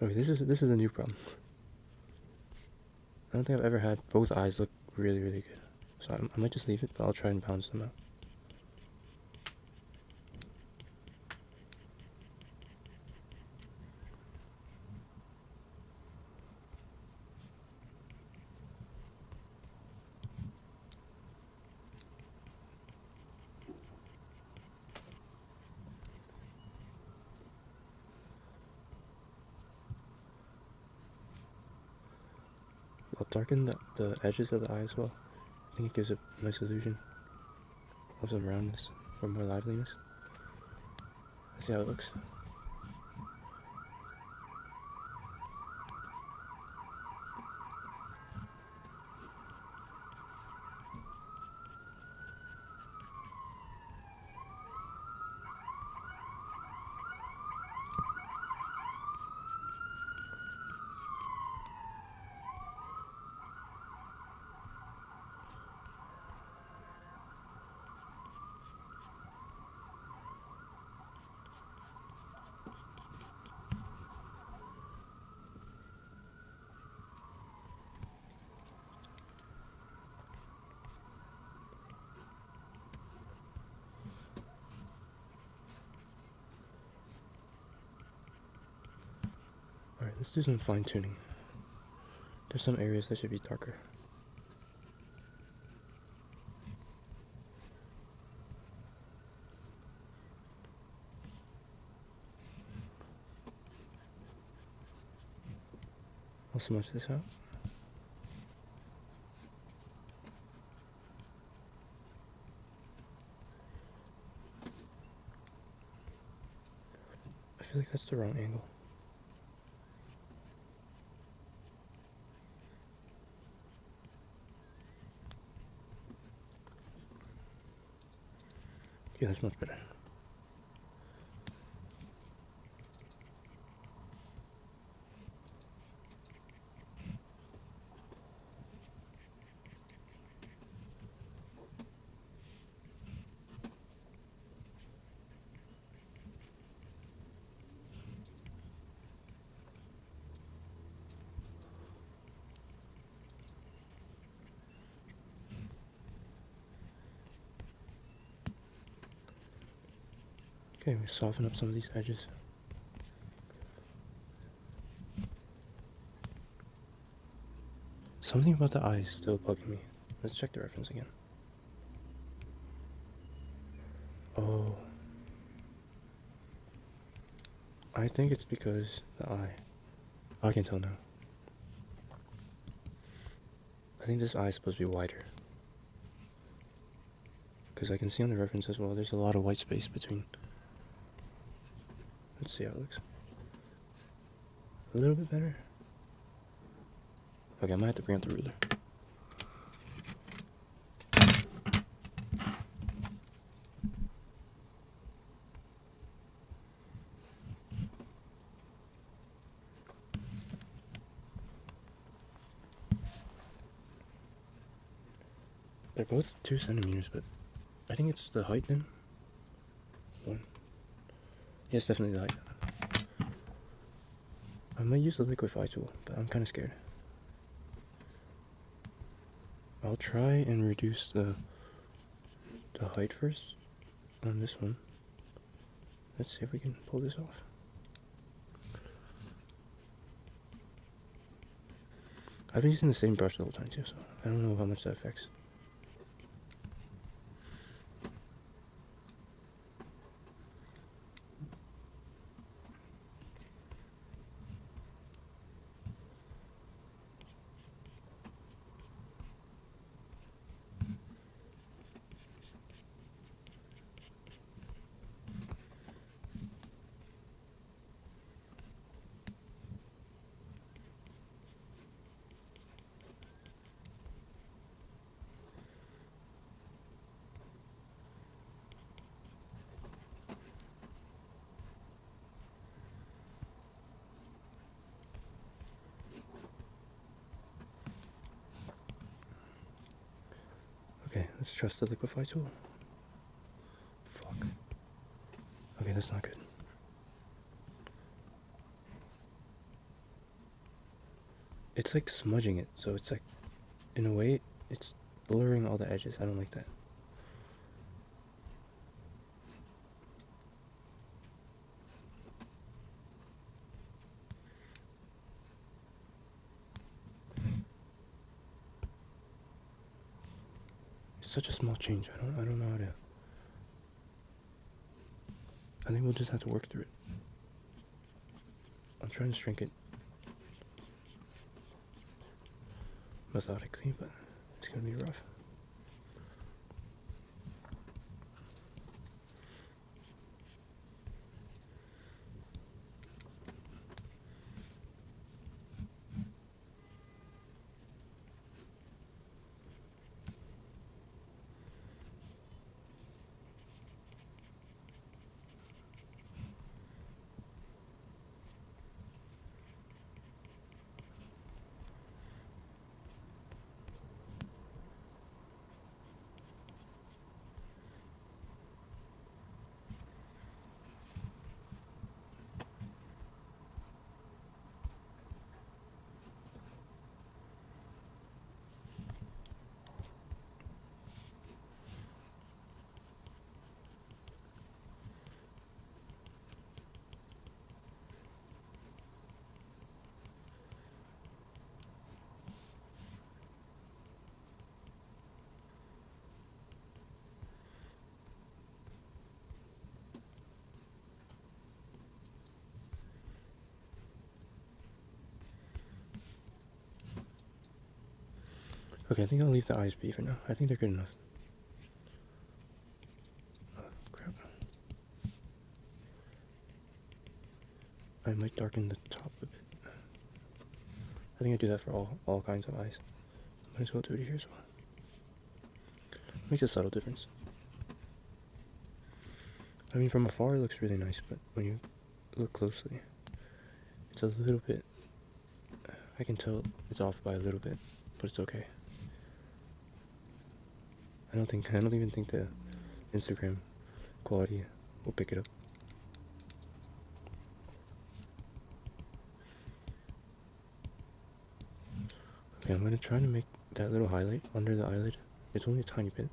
Okay, this is a new problem. I don't think I've ever had both eyes look really good. So I might just leave it, but I'll try and balance them out. I'll darken the edges of the eye as well. I think it gives a nice illusion of some roundness or more liveliness. Let's see how it looks. Alright, let's do some fine tuning. There's some areas that should be darker. I'll smudge this out. I feel like that's the wrong angle. Yeah, that's much better. Okay, we soften up some of these edges. Something about the eyes still bugging me. Let's check the reference again. Oh. I think it's because the eye. Oh, I can tell now. I think this eye is supposed to be wider. Because I can see on the reference as well, there's a lot of white space between. Let's see how it looks. A little bit better. Okay, I might have to bring out the ruler. They're both 2 centimeters, but I think it's the height then. 1. Yes, definitely the height. I might use the liquify tool, but I'm kind of scared. I'll try and reduce the height first on this one. Let's see if we can pull this off. I've been using the same brush the whole time too, so I don't know how much that affects. Okay, let's trust the liquify tool. Fuck. Okay, that's not good. It's like smudging it, so it's like, in a way, it's blurring all the edges. I don't like that. It's such a small change. I don't know how to. I think we'll just have to work through it. I'm trying to shrink it methodically, but it's gonna be rough. Okay, I think I'll leave the eyes be for now. I think they're good enough. Oh, crap. I might darken the top a bit. I think I do that for all kinds of eyes. Might as well do it here as well. Makes a subtle difference. I mean, from afar it looks really nice, but when you look closely, it's a little bit, I can tell it's off by a little bit, but it's okay. I don't even think the Instagram quality will pick it up. Okay, I'm gonna try to make that little highlight under the eyelid. It's only a tiny bit.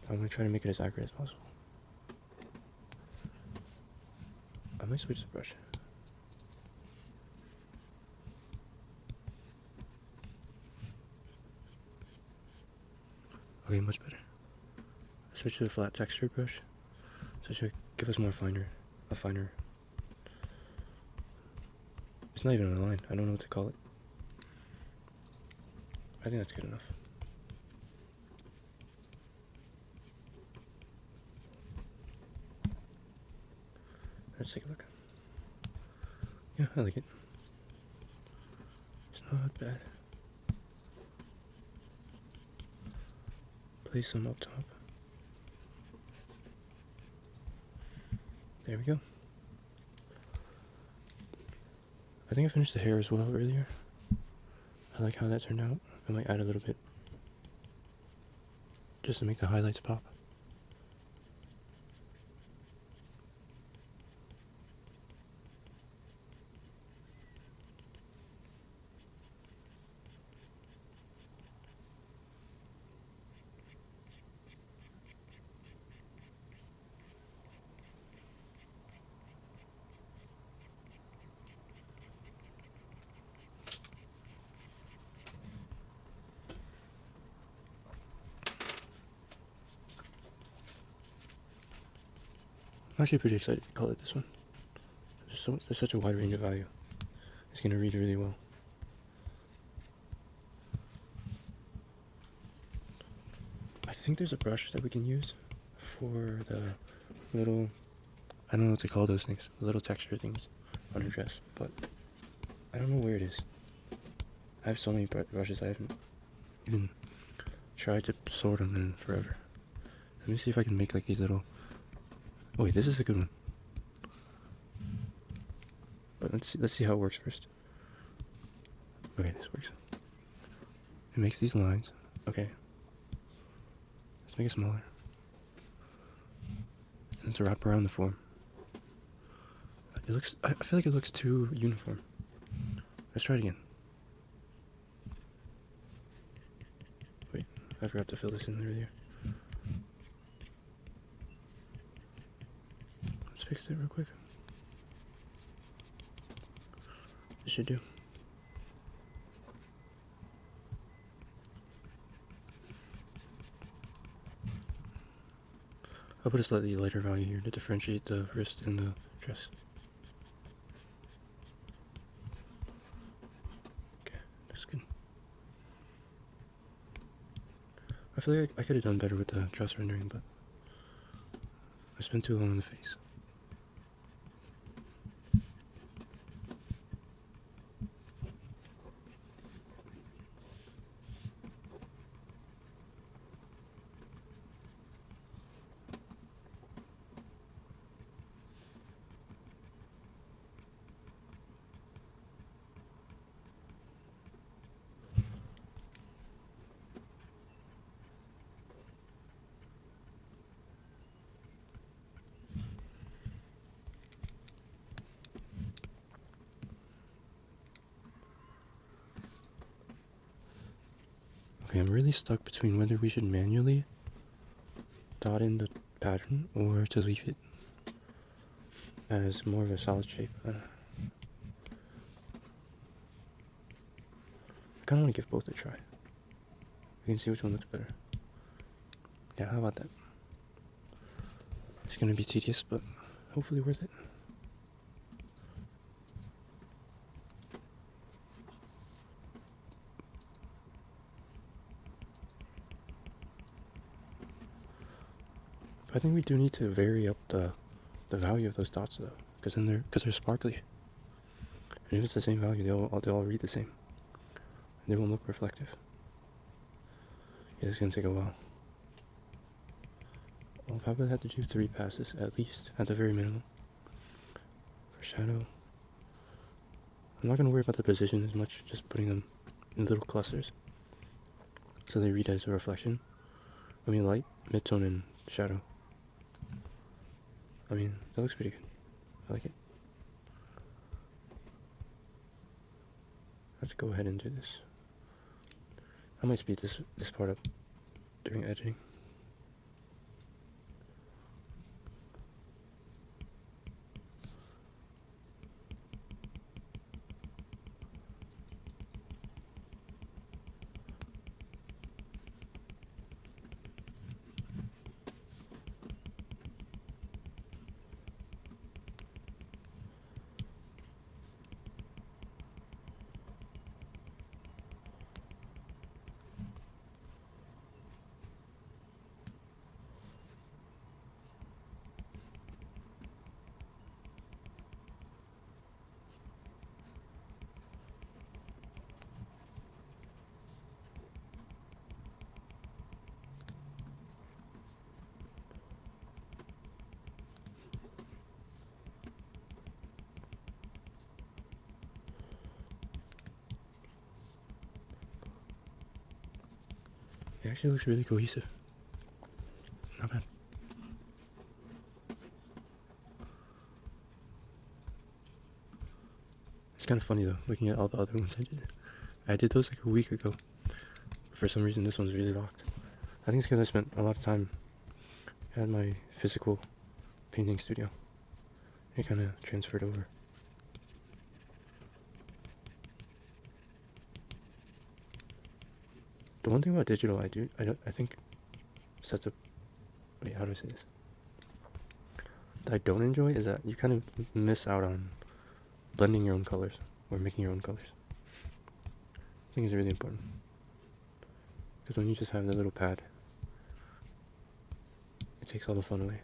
I'm gonna try to make it as accurate as possible. I might switch the brush. Okay, much better. I switch to the flat textured brush, so it should give us a finer. It's not even a line. I don't know what to call it. I think that's good enough. Let's take a look. Yeah, I like it. It's not bad. Place some up top. There we go. I think I finished the hair as well earlier. I like how that turned out. I might add a little bit just to make the highlights pop. I'm actually pretty excited to color this one. There's such a wide range of value. It's gonna read really well. I think there's a brush that we can use for the little, I don't know what to call those things, the little texture things on her dress, but I don't know where it is. I have so many brushes, I haven't even tried to sort them in forever. Let me see if I can make like these little, oh wait, this is a good one. But let's see how it works first. Okay, this works. It makes these lines. Okay. Let's make it smaller. And let's wrap around the form. It looks, I feel like it looks too uniform. Let's try it again. Wait, I forgot to fill this in earlier. Let's fix it real quick. This should do. I'll put a slightly lighter value here to differentiate the wrist and the dress. Okay, that's good. I feel like I could have done better with the dress rendering, but I spent too long on the face. Okay, I'm really stuck between whether we should manually dot in the pattern or to leave it as more of a solid shape. I kind of want to give both a try. We can see which one looks better. Yeah, how about that? It's gonna be tedious, but hopefully worth it. I think we do need to vary up the value of those dots though, because they're sparkly. And if it's the same value, they'll all read the same. They won't look reflective. Yeah, it's gonna take a while. I'll probably have to do 3 passes at least, at the very minimum. For shadow, I'm not gonna worry about the position as much, just putting them in little clusters so they read as a reflection. I mean, light, midtone, and shadow. I mean, that looks pretty good. I like it. Let's go ahead and do this. I might speed this part up during editing. It actually looks really cohesive. Not bad. It's kind of funny though, looking at all the other ones I did. I did those like a week ago. For some reason, this one's really locked. I think it's because I spent a lot of time at my physical painting studio. It kind of transferred over. The one thing about digital I think sets up, wait, how do I say this? That I don't enjoy is that you kind of miss out on blending your own colors or making your own colors. I think it's really important. Because when you just have that little pad, it takes all the fun away.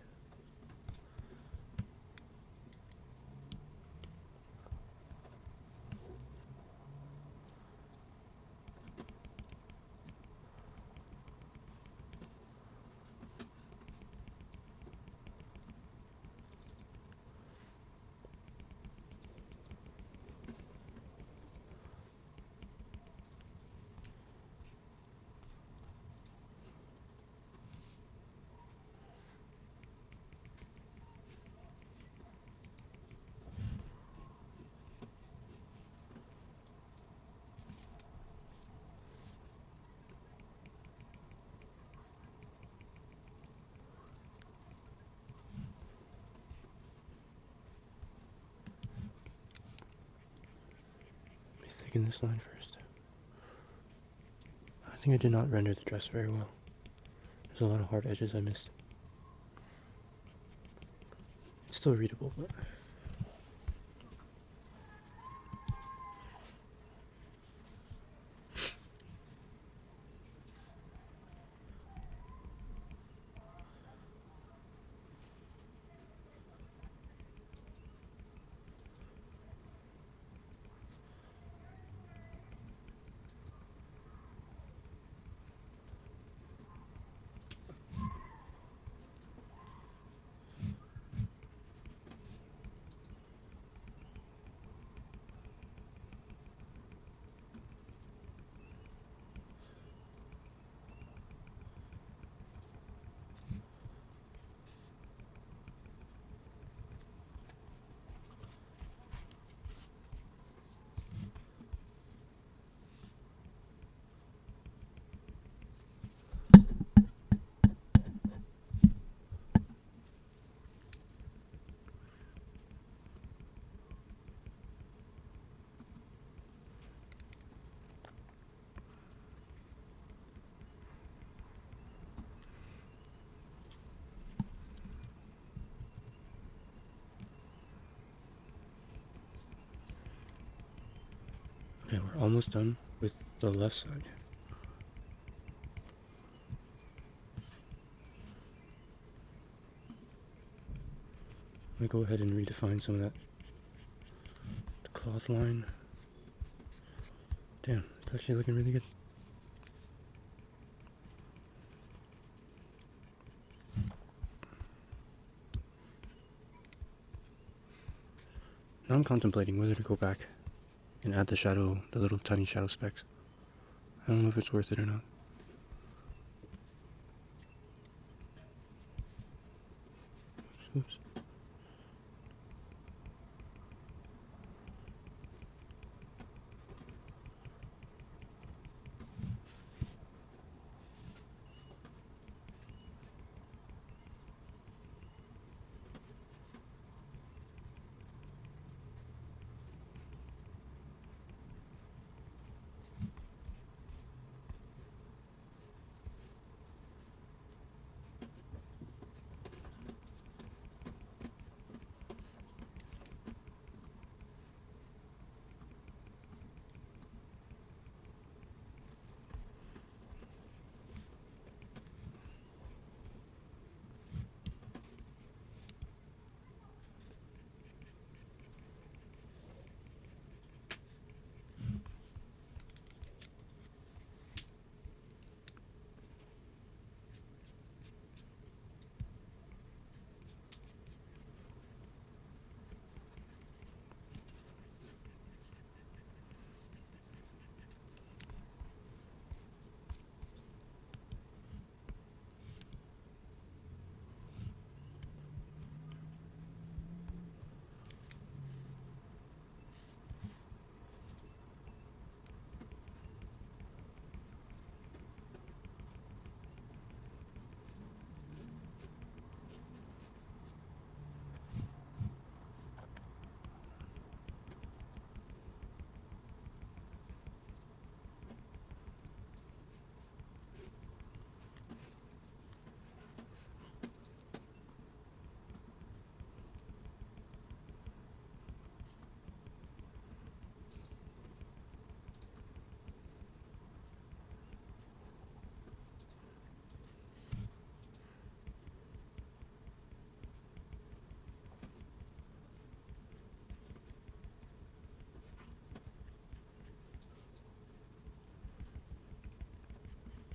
Thicken this line first. I think I did not render the dress very well. There's a lot of hard edges I missed. It's still readable, but okay, we're almost done with the left side. me go ahead and redefine some of that. The cloth line. Damn, it's actually looking really good. Now I'm contemplating whether to go back and add the shadow, the little tiny shadow specks. I don't know if it's worth it or not. Oops.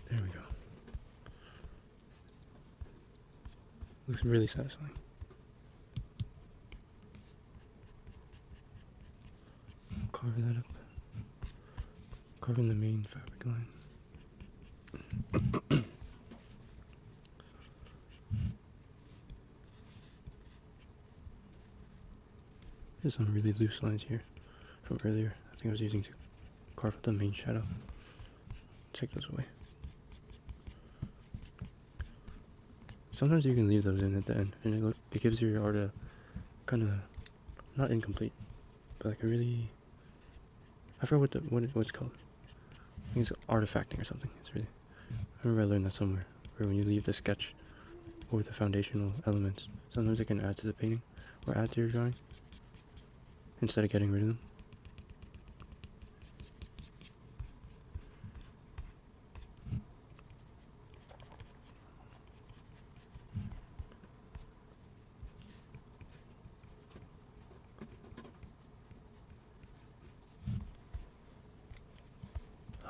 There we go. Looks really satisfying. Carve that up. Carve in the main fabric line. There's some really loose lines here from earlier. I think I was using to carve out the main shadow. Take those away. Sometimes you can leave those in at the end, and it gives your art a kind of not incomplete, but like a really, I forgot what it's called. I think it's artifacting or something. It's really, I remember I learned that somewhere, where when you leave the sketch or the foundational elements, sometimes it can add to the painting or add to your drawing instead of getting rid of them.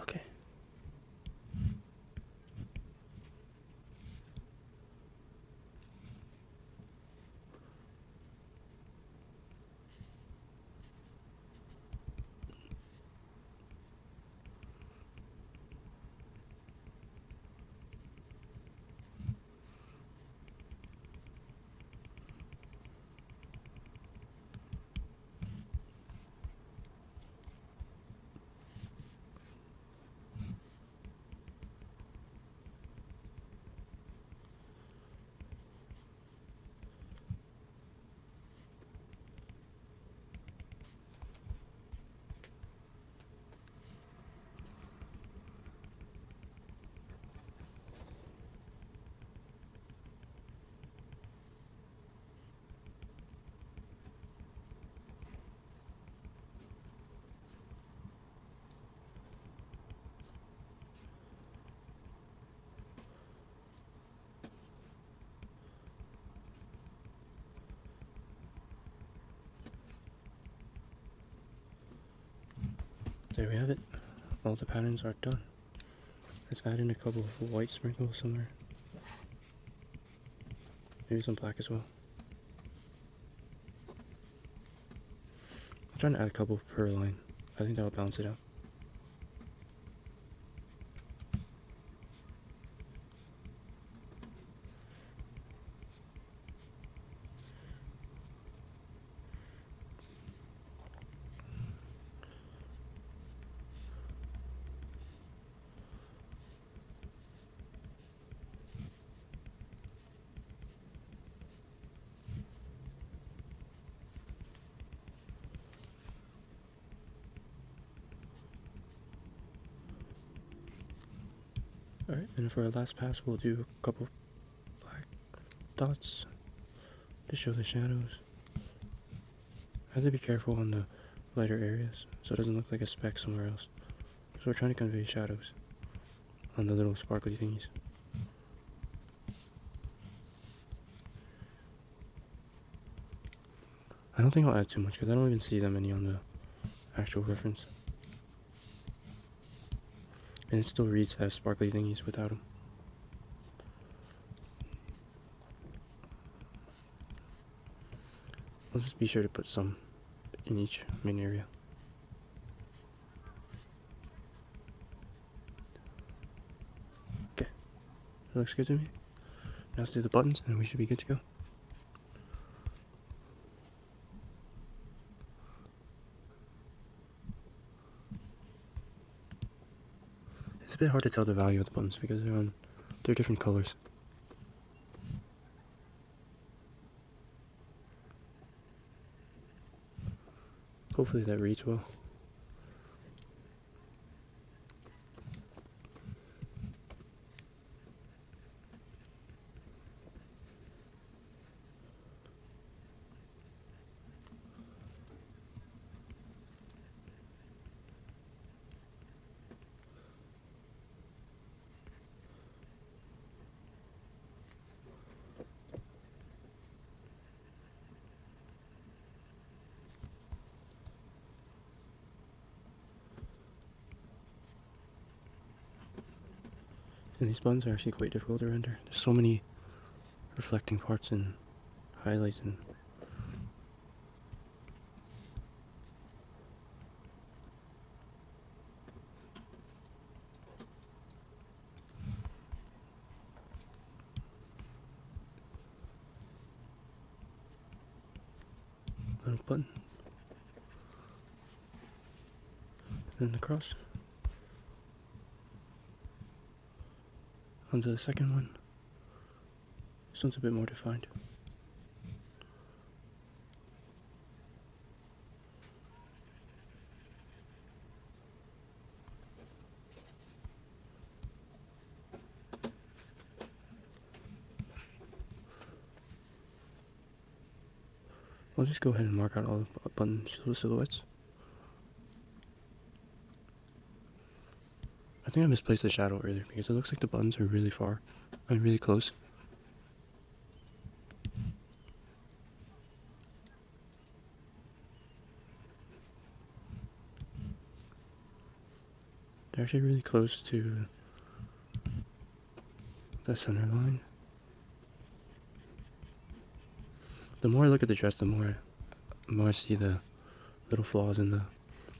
Okay. There we have it. All the patterns are done. Let's add in a couple of white sprinkles somewhere. Maybe some black as well. I'm trying to add a couple per line. I think that'll balance it out. Alright, and for our last pass, we'll do a couple black dots to show the shadows. I have to be careful on the lighter areas so it doesn't look like a speck somewhere else. So we're trying to convey shadows on the little sparkly thingies. I don't think I'll add too much because I don't even see that many on the actual reference. And it still reads as sparkly thingies without them. I'll just be sure to put some in each main area. Okay, that looks good to me. Now let's do the buttons and we should be good to go. It's a bit hard to tell the value of the buttons because they're different colors. Hopefully that reads well. And these buttons are actually quite difficult to render. There's so many reflecting parts and highlights and little button. And then the cross. Onto the second one. This one's a bit more defined. I'll just go ahead and mark out all the button silhouettes. I think I misplaced the shadow earlier because it looks like the buttons are really far and really close. They're actually really close to the center line. The more I look at the dress, the more I see the little flaws in the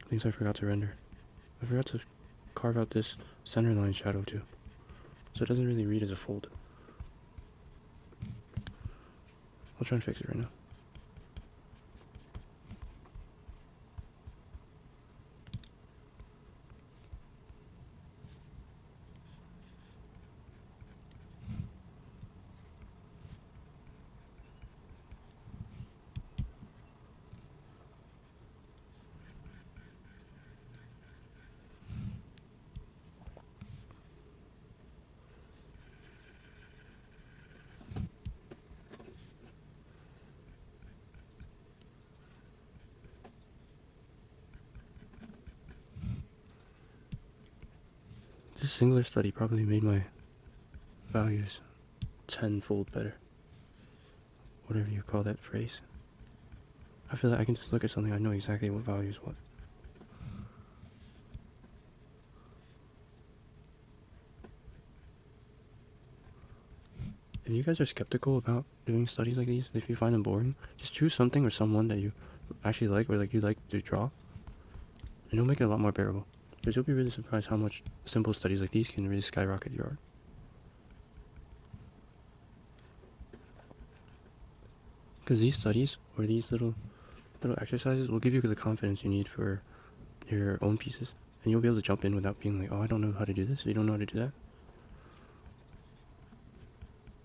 things I forgot to render. I forgot to carve out this center line shadow too, so it doesn't really read as a fold. I'll try and fix it right now. This singular study probably made my values tenfold better. Whatever you call that phrase. I feel like I can just look at something, I know exactly what value is what. if you guys are skeptical about doing studies like these, if you find them boring, just choose something or someone that you actually like, or like you like to draw, and it'll make it a lot more bearable. Because you'll be really surprised how much simple studies like these can really skyrocket your art. Because these studies, or these little exercises, will give you the confidence you need for your own pieces. And you'll be able to jump in without being like, oh, I don't know how to do this, you don't know how to do that.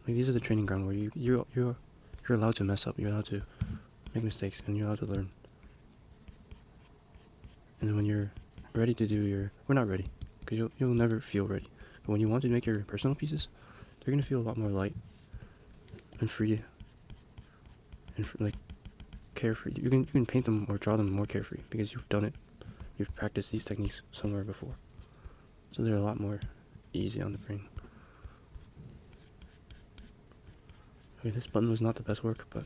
Like, these are the training ground where you're allowed to mess up, you're allowed to make mistakes, and you're allowed to learn. And then when you're ready to do your... We're not ready, because you'll never feel ready. But when you want to make your personal pieces, they're going to feel a lot more light and free. And like, carefree. You can paint them or draw them more carefree, because you've done it. You've practiced these techniques somewhere before. So they're a lot more easy on the brain. Okay, this button was not the best work, but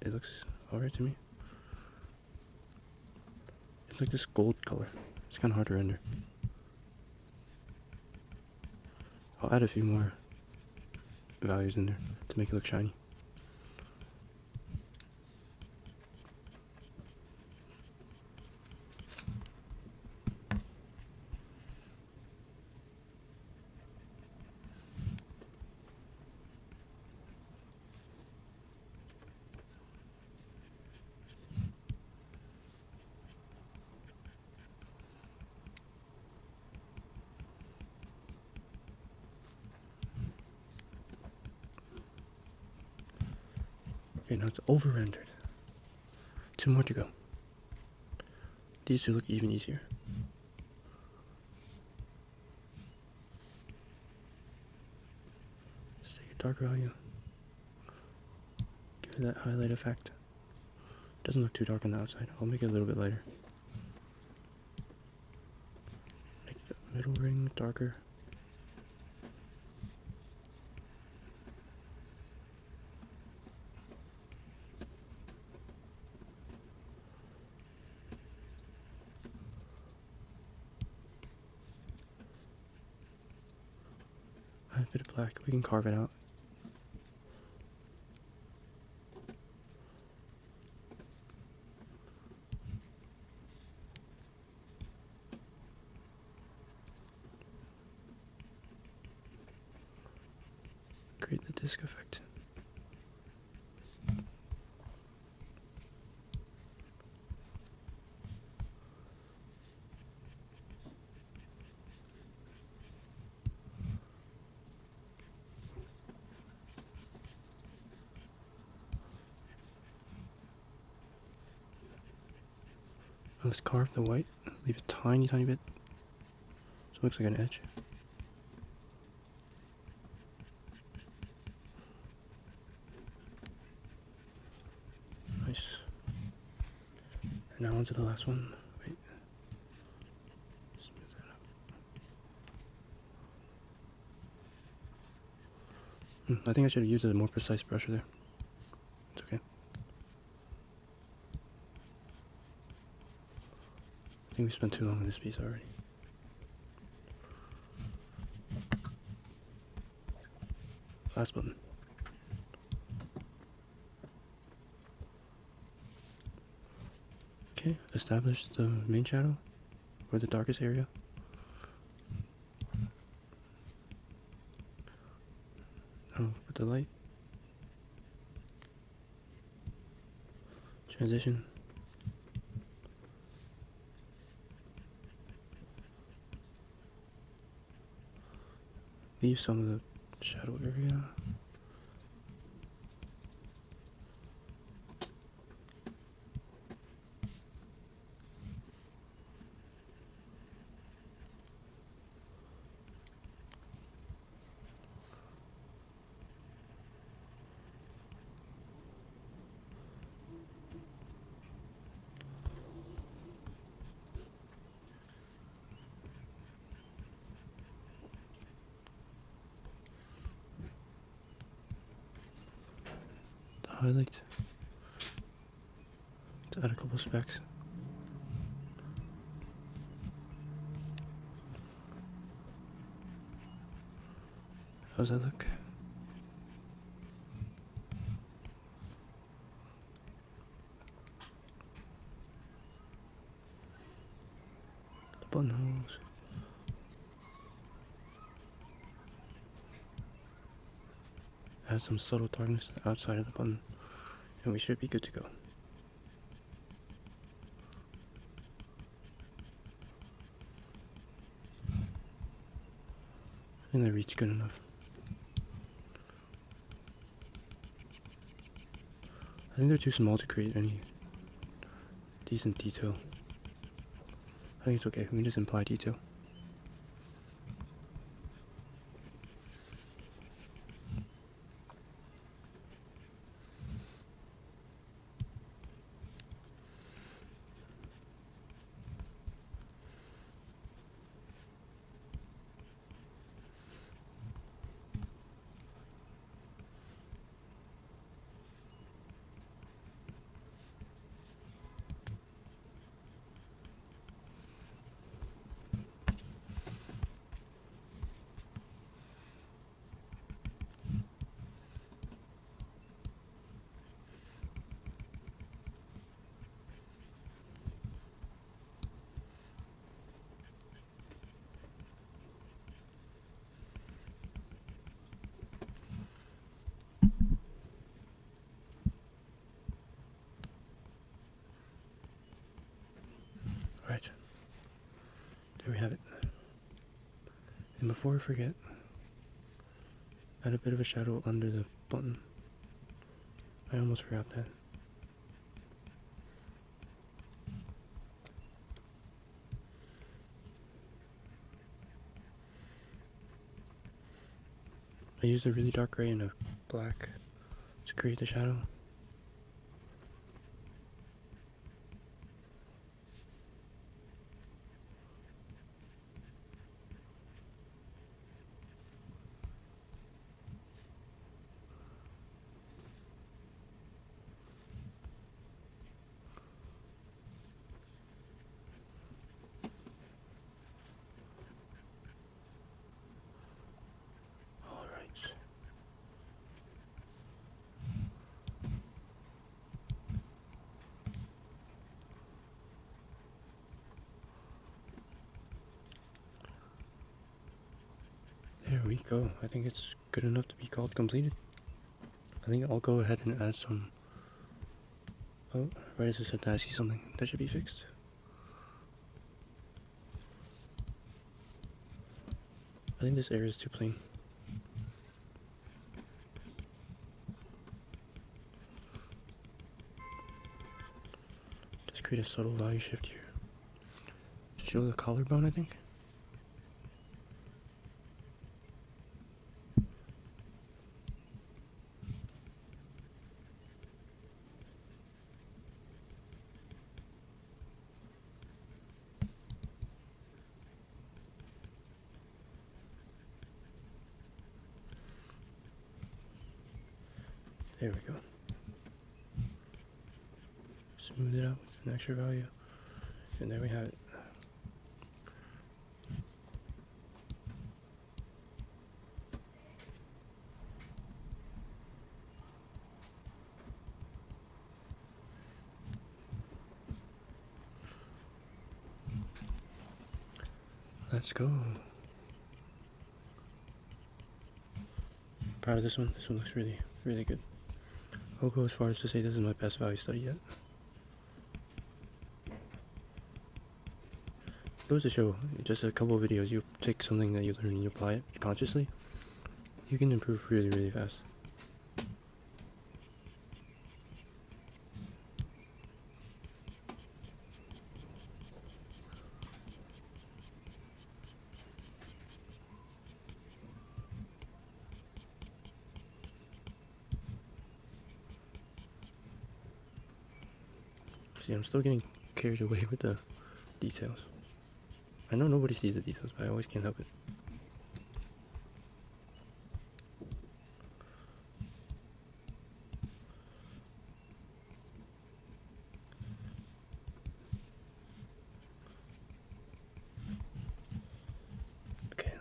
it looks alright to me. It's like this gold color. It's kind of hard to render. I'll add a few more values in there to make it look shiny. Okay, now it's over-rendered. 2 more to go. These two look even easier. Just take a dark value. Give it that highlight effect. Doesn't look too dark on the outside. I'll make it a little bit lighter. Make the middle ring darker. Add a bit of black. We can carve it out. Create the disc effect. Let's carve the white, leave a tiny bit, so it looks like an edge. Nice. And now onto the last one. Wait. Smooth that up. I think I should have used a more precise brusher there. It's okay. I think we spent too long on this piece already. Last button. Okay, establish the main shadow, or the darkest area. Now put the light. Transition. Leave some of the shadow area. Highlight to add a couple specks. How does that look? add some subtle darkness outside of the button, and we should be good to go. I think that reads good enough. I think they're too small to create any decent detail. I think it's okay, we can just imply detail. Right, there we have it. And before I forget, add a bit of a shadow under the button. I almost forgot that. I used a really dark gray and a black to create the shadow. There we go. I think it's good enough to be called completed. I think I'll go ahead and add some... Oh, right as I said that, I see something that should be fixed. I think this area is too plain. Just create a subtle value shift here. To show the collarbone, I think. There we go. Smooth it out with an extra value. And there we have it. Let's go. Proud of this one. This one looks really, really good. I'll go as far as to say this is my best value study yet. Goes to show, just a couple of videos, you take something that you learn and you apply it consciously, you can improve really, really fast. See, I'm still getting carried away with the details. I know nobody sees the details, but I always can't help it. Okay.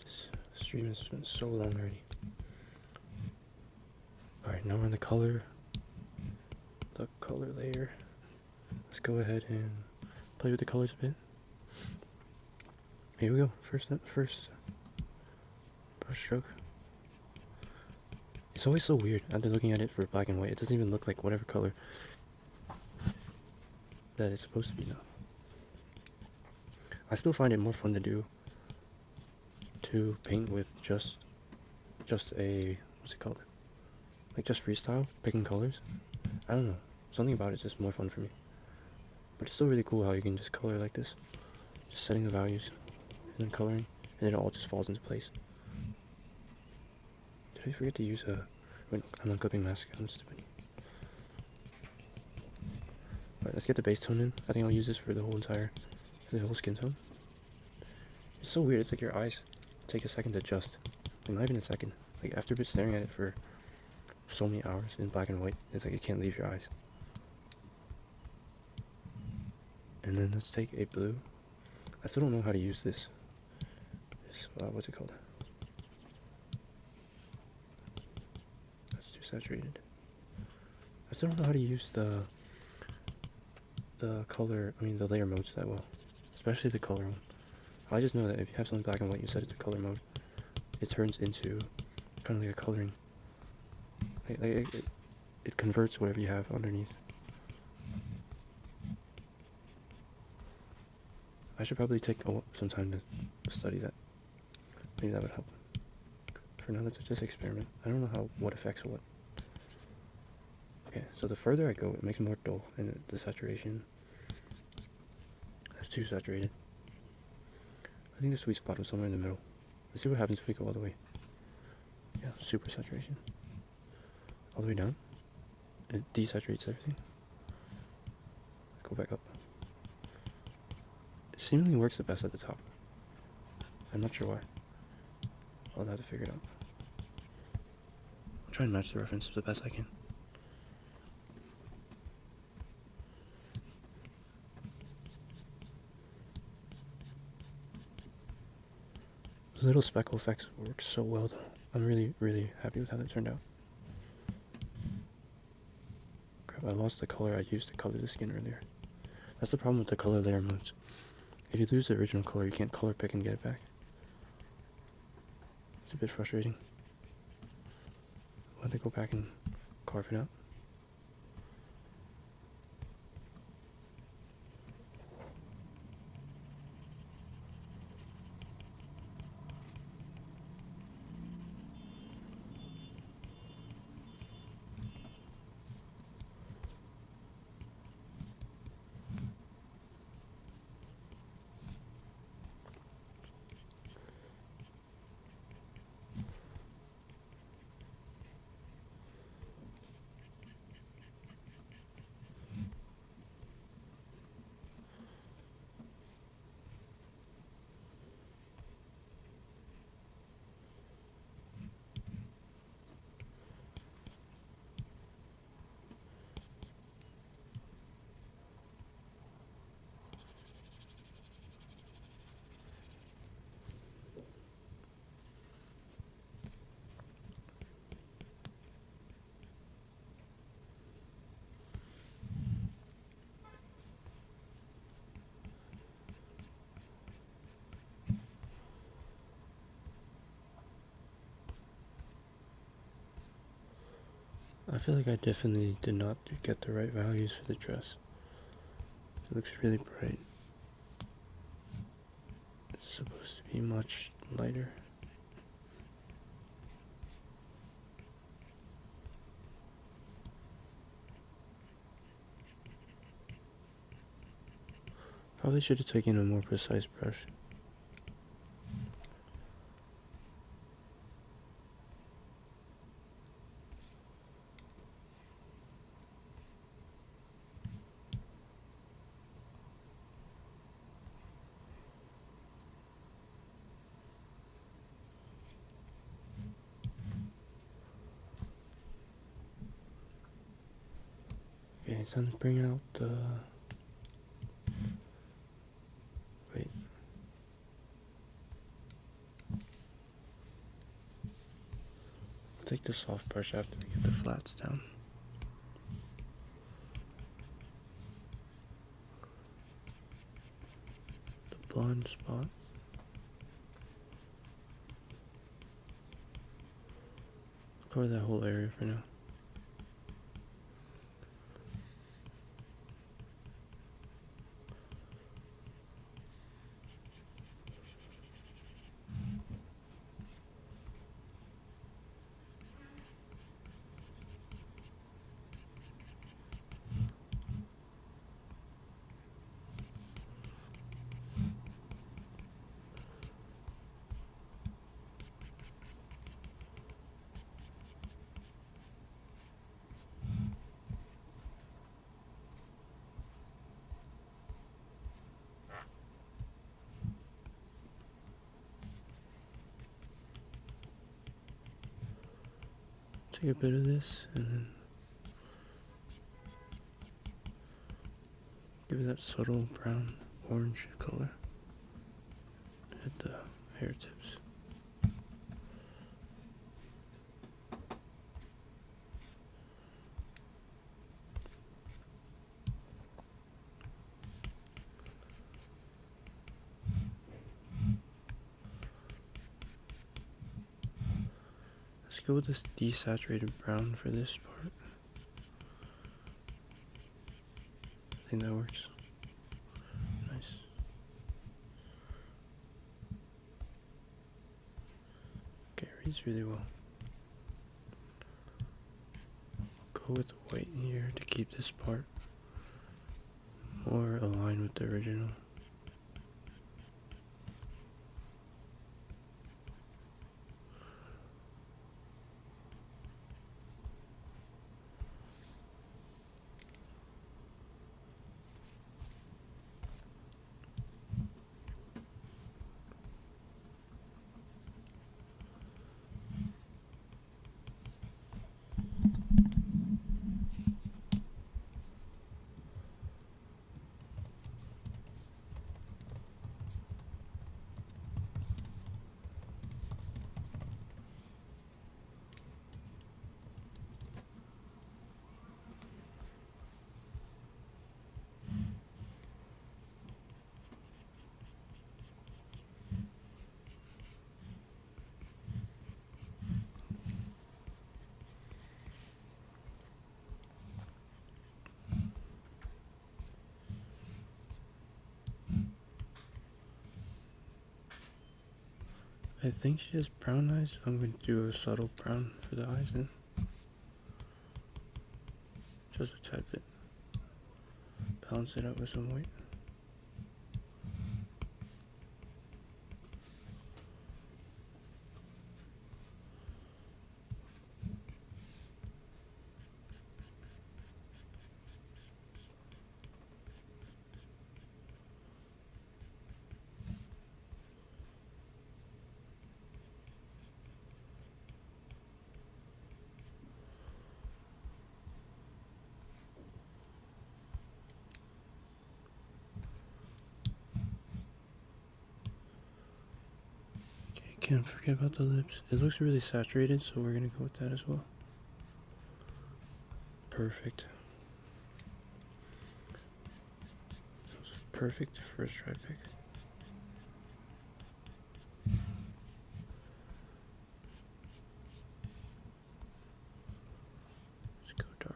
This stream has been so long already. Alright, now we're in the color layer. Let's go ahead and play with the colors a bit. Here we go. First brush stroke. It's always so weird after looking at it for black and white. It doesn't even look like whatever color that it's supposed to be now. I still find it more fun to paint with just a, what's it called? Like just freestyle, picking colors. I don't know. Something about it's just more fun for me. But it's still really cool how you can just color like this. Just setting the values and then coloring, and it all just falls into place. Did I forget to use a... Wait, I'm not clipping mask. I'm stupid. Alright, let's get the base tone in. I think I'll use this for the whole skin tone. It's so weird. It's like your eyes take a second to adjust. Like not even a second. Like after staring at it for so many hours in black and white, it's like it can't leave your eyes. And then let's take a blue. I still don't know how to use this. What's it called? That's too saturated. I still don't know how to use the layer modes that well. Especially the color one. I just know that if you have something black and white, you set it to color mode, it turns into kind of like a coloring. It converts whatever you have underneath. I should probably take some time to study that. Maybe that would help. For now, let's just experiment. I don't know what affects what. Okay, so the further I go, it makes it more dull, and the saturation, that's too saturated. I think the sweet spot was somewhere in the middle. Let's see what happens if we go all the way. Yeah, super saturation. All the way down. It desaturates everything. Go back up. It seemingly works the best at the top. I'm not sure why. I'll have to figure it out. I'll try and match the reference the best I can. The little speckle effects work so well though. I'm really, really happy with how that turned out. Crap, I lost the color I used to color the skin earlier. That's the problem with the color layer modes. If you lose the original color, you can't color pick and get it back. It's a bit frustrating. I'll have to go back and carve it out. I feel like I definitely did not get the right values for the dress. It looks really bright. It's supposed to be much lighter. Probably should have taken a more precise brush. Okay, it's time to bring out the... Wait. I'll take the soft brush after we get the flats down. The blonde spot. Cover that whole area for now. Take a bit of this and then give it that subtle brown orange color at the hair tips. Let's go with this desaturated brown for this part. I think that works. Nice. Okay, reads really well. Go with the white here to keep this part more aligned with the original. I think she has brown eyes. I'm going to do a subtle brown for the eyes then. Just a tad bit. Balance it out with some white. Can't forget about the lips. It looks really saturated, so we're gonna go with that as well. Perfect. That was a perfect first try pick. Let's go darker.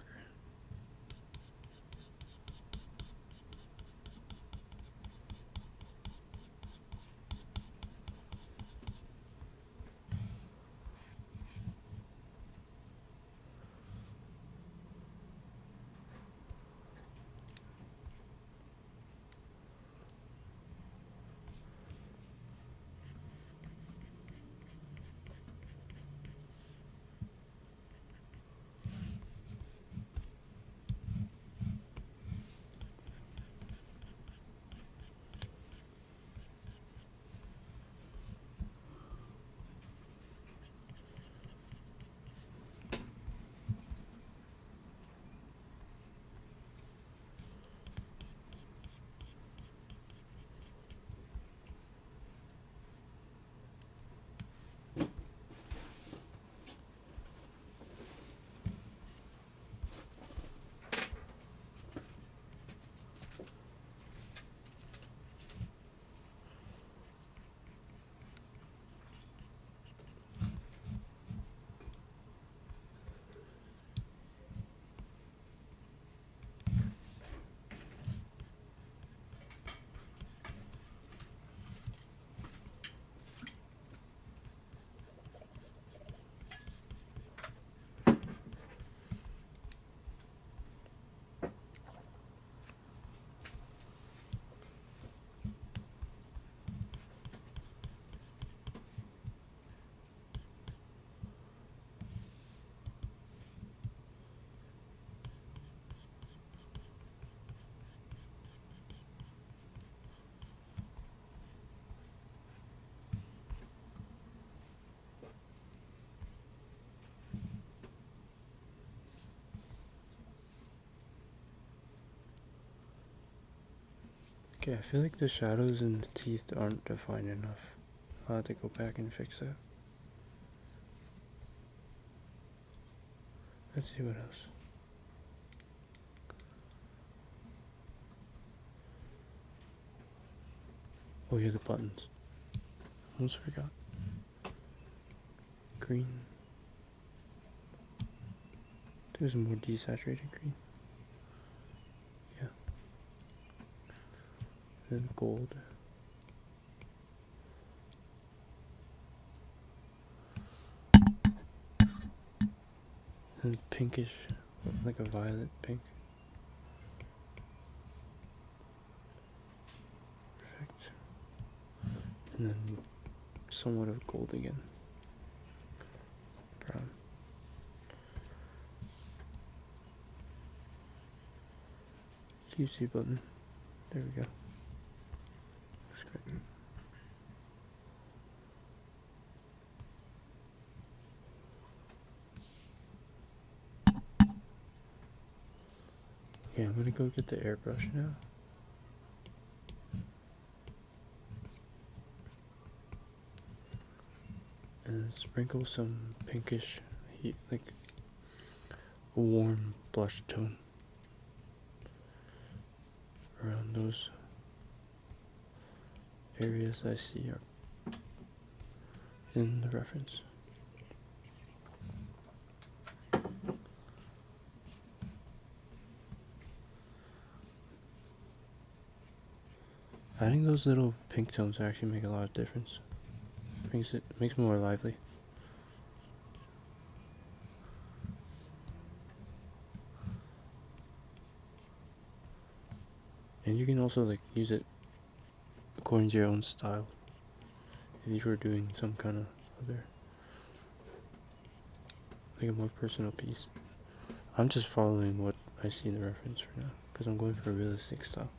Okay, I feel like the shadows in the teeth aren't defined enough. I'll have to go back and fix that. Let's see what else. Oh yeah, the buttons. Almost forgot. Green. There's a more desaturated green. Yeah. Then gold. And pinkish, like a violet pink. Perfect. And then somewhat of gold again. Brown. QC button. There we go. That's great. Okay, I'm gonna go get the airbrush now. And sprinkle some pinkish heat, like a warm blush tone around those areas I see are in the reference. Adding those little pink tones actually make a lot of difference. Makes it more lively. And you can also like use it according to your own style. If you were doing some kind of other, like a more personal piece. I'm just following what I see in the reference for now, because I'm going for a realistic style.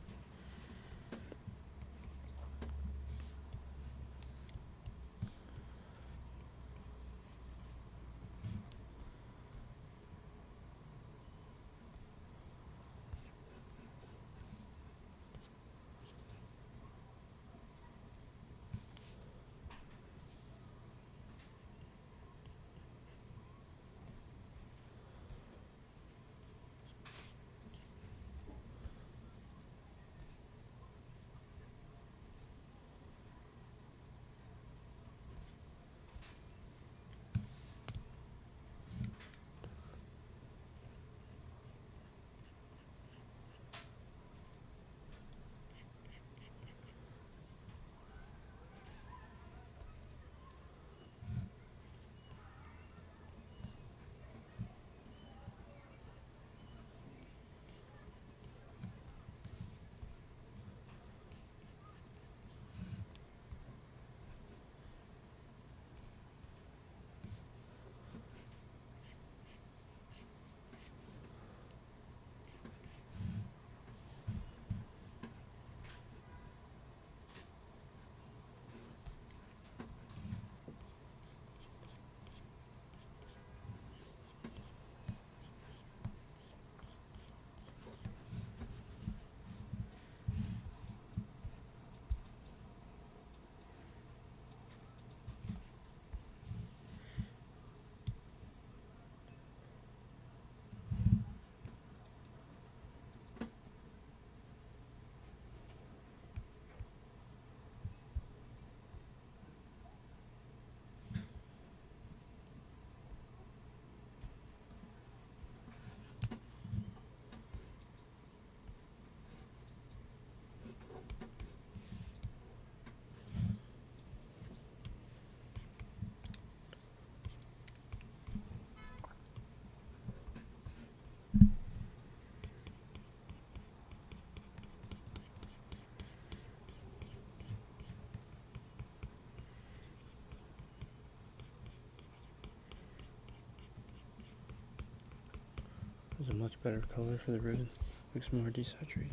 It's a much better color for the ribbon. Looks more desaturated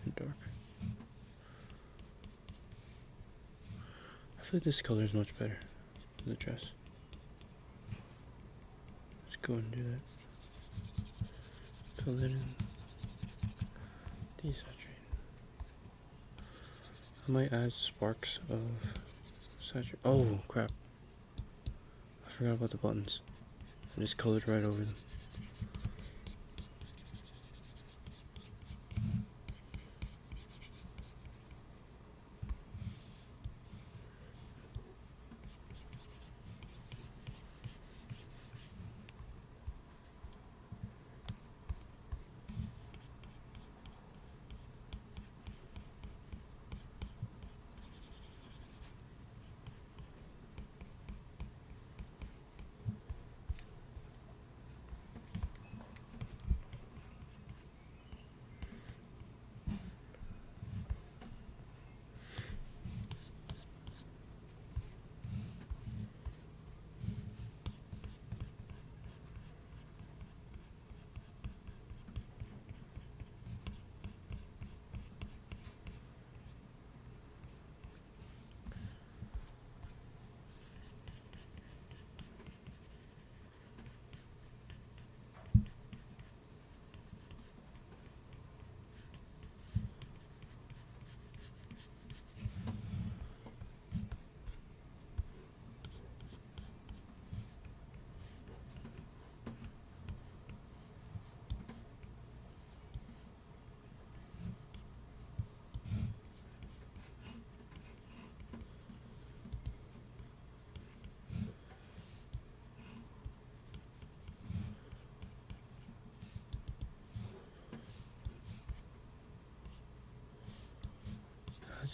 and dark. I feel like this color is much better for the dress. Let's go and do that. Fill it in. Desaturate. I might add sparks of saturation. Oh crap! I forgot about the buttons. I just colored right over them.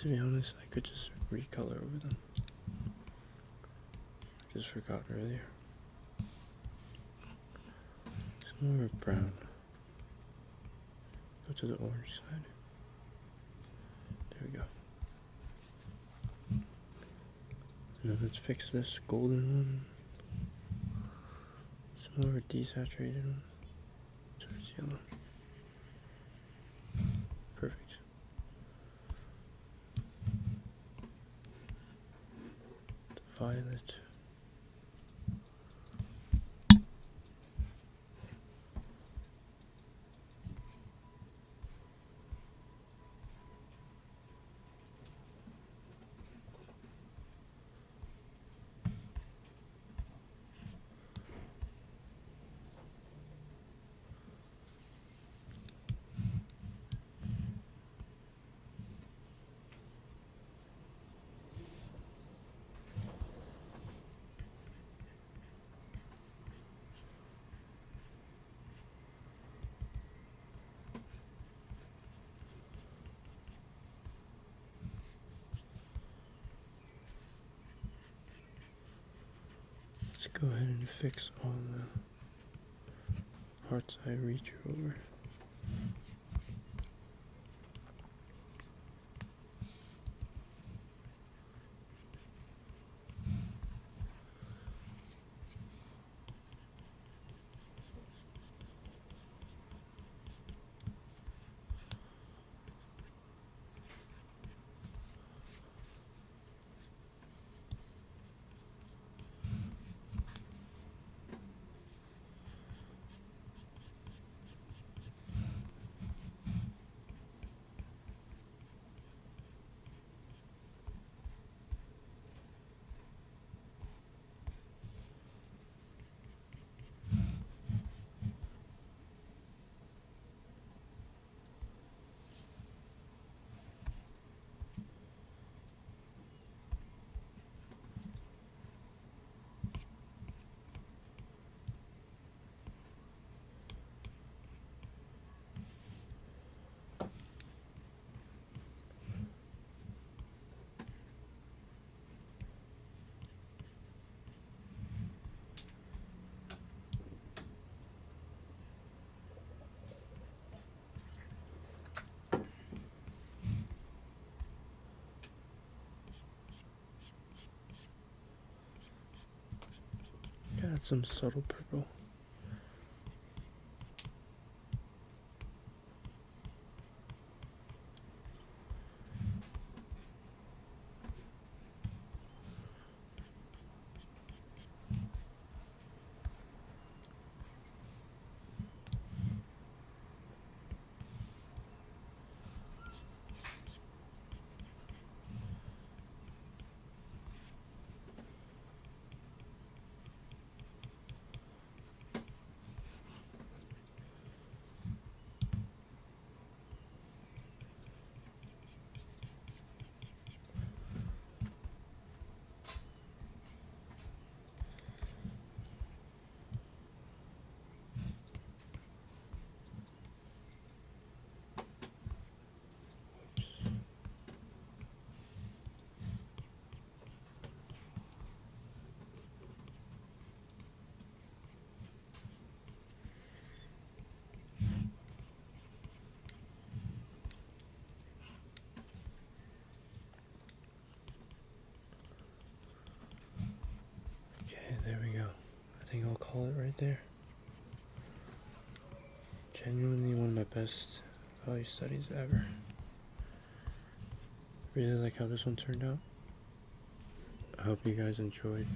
To be honest, I could just recolor over them. Just forgot earlier. Some more brown. Go to the orange side. There we go. Now let's fix this golden one. Some more desaturated one. Towards yellow. Perfect. Violet. Let's go ahead and fix all the parts I reach over. Add some subtle purple. there we go. I think I'll call it right there. Genuinely one of my best value studies ever. Really like how this one turned out. I hope you guys enjoyed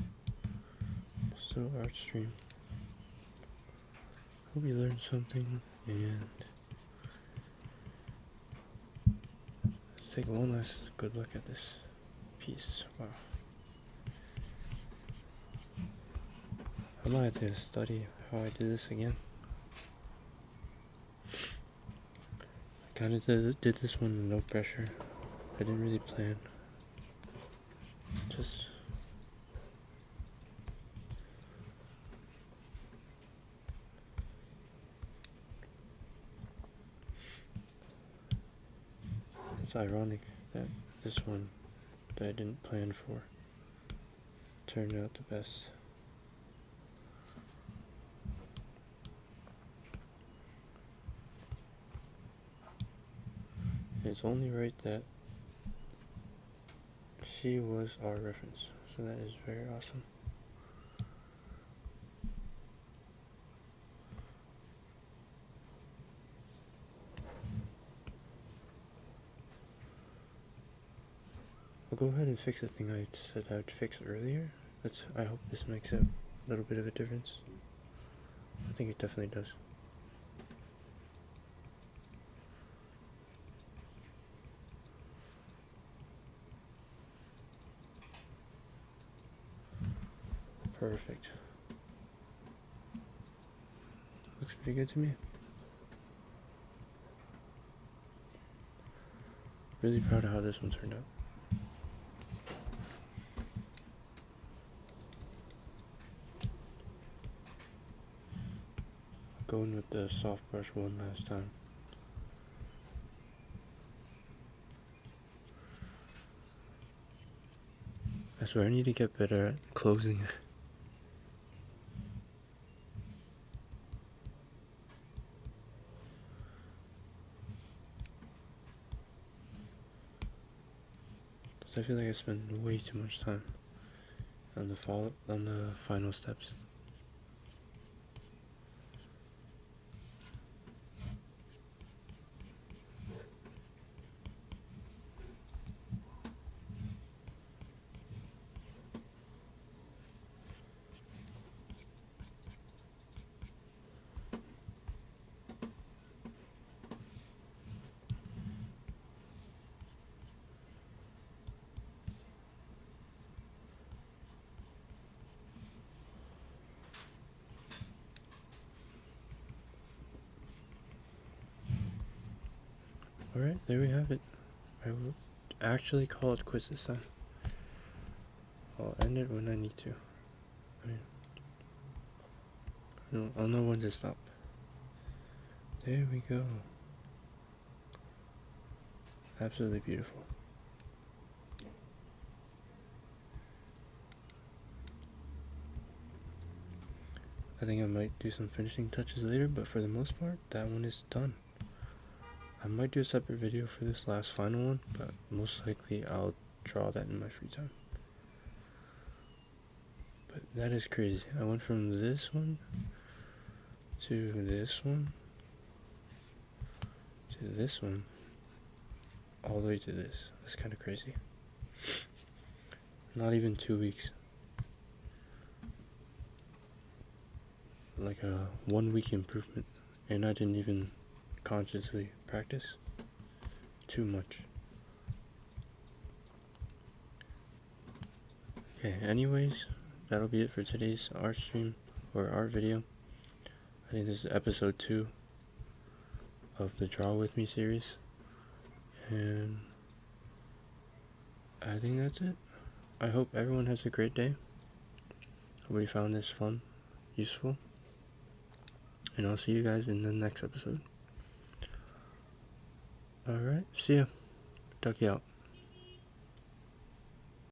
this little art stream. Hope you learned something, and let's take one last good look at this piece. Wow. I might have to study how I did this again. I kind of did this one with no pressure. I didn't really plan. Just it's ironic that this one that I didn't plan for turned out the best. It's only right that she was our reference, so that is very awesome. I'll go ahead and fix the thing I said I would fix earlier. I hope this makes a little bit of a difference. I think it definitely does. Perfect. Looks pretty good to me. Really proud of how this one turned out. Going with the soft brush one last time. I swear I need to get better at closing. I feel like I spend way too much time on the final steps. Alright, there we have it. I will actually call it quits this time. I'll end it when I need to. I'll know when to stop. There we go. Absolutely beautiful. I think I might do some finishing touches later, but for the most part, that one is done. I might do a separate video for this last final one, but most likely I'll draw that in my free time. But that is crazy. I went from this one to this one to this one all the way to this. That's kind of crazy. Not even 2 weeks. Like a 1 week improvement, and I didn't even consciously practice too much. Okay, anyways, that'll be it for today's art stream or art video. I think this is episode 2 of the Draw With Me series, and I think that's it. I hope everyone has a great day. Hope you found this fun, useful, and I'll see you guys in the next episode. Alright, see ya. Ducky out.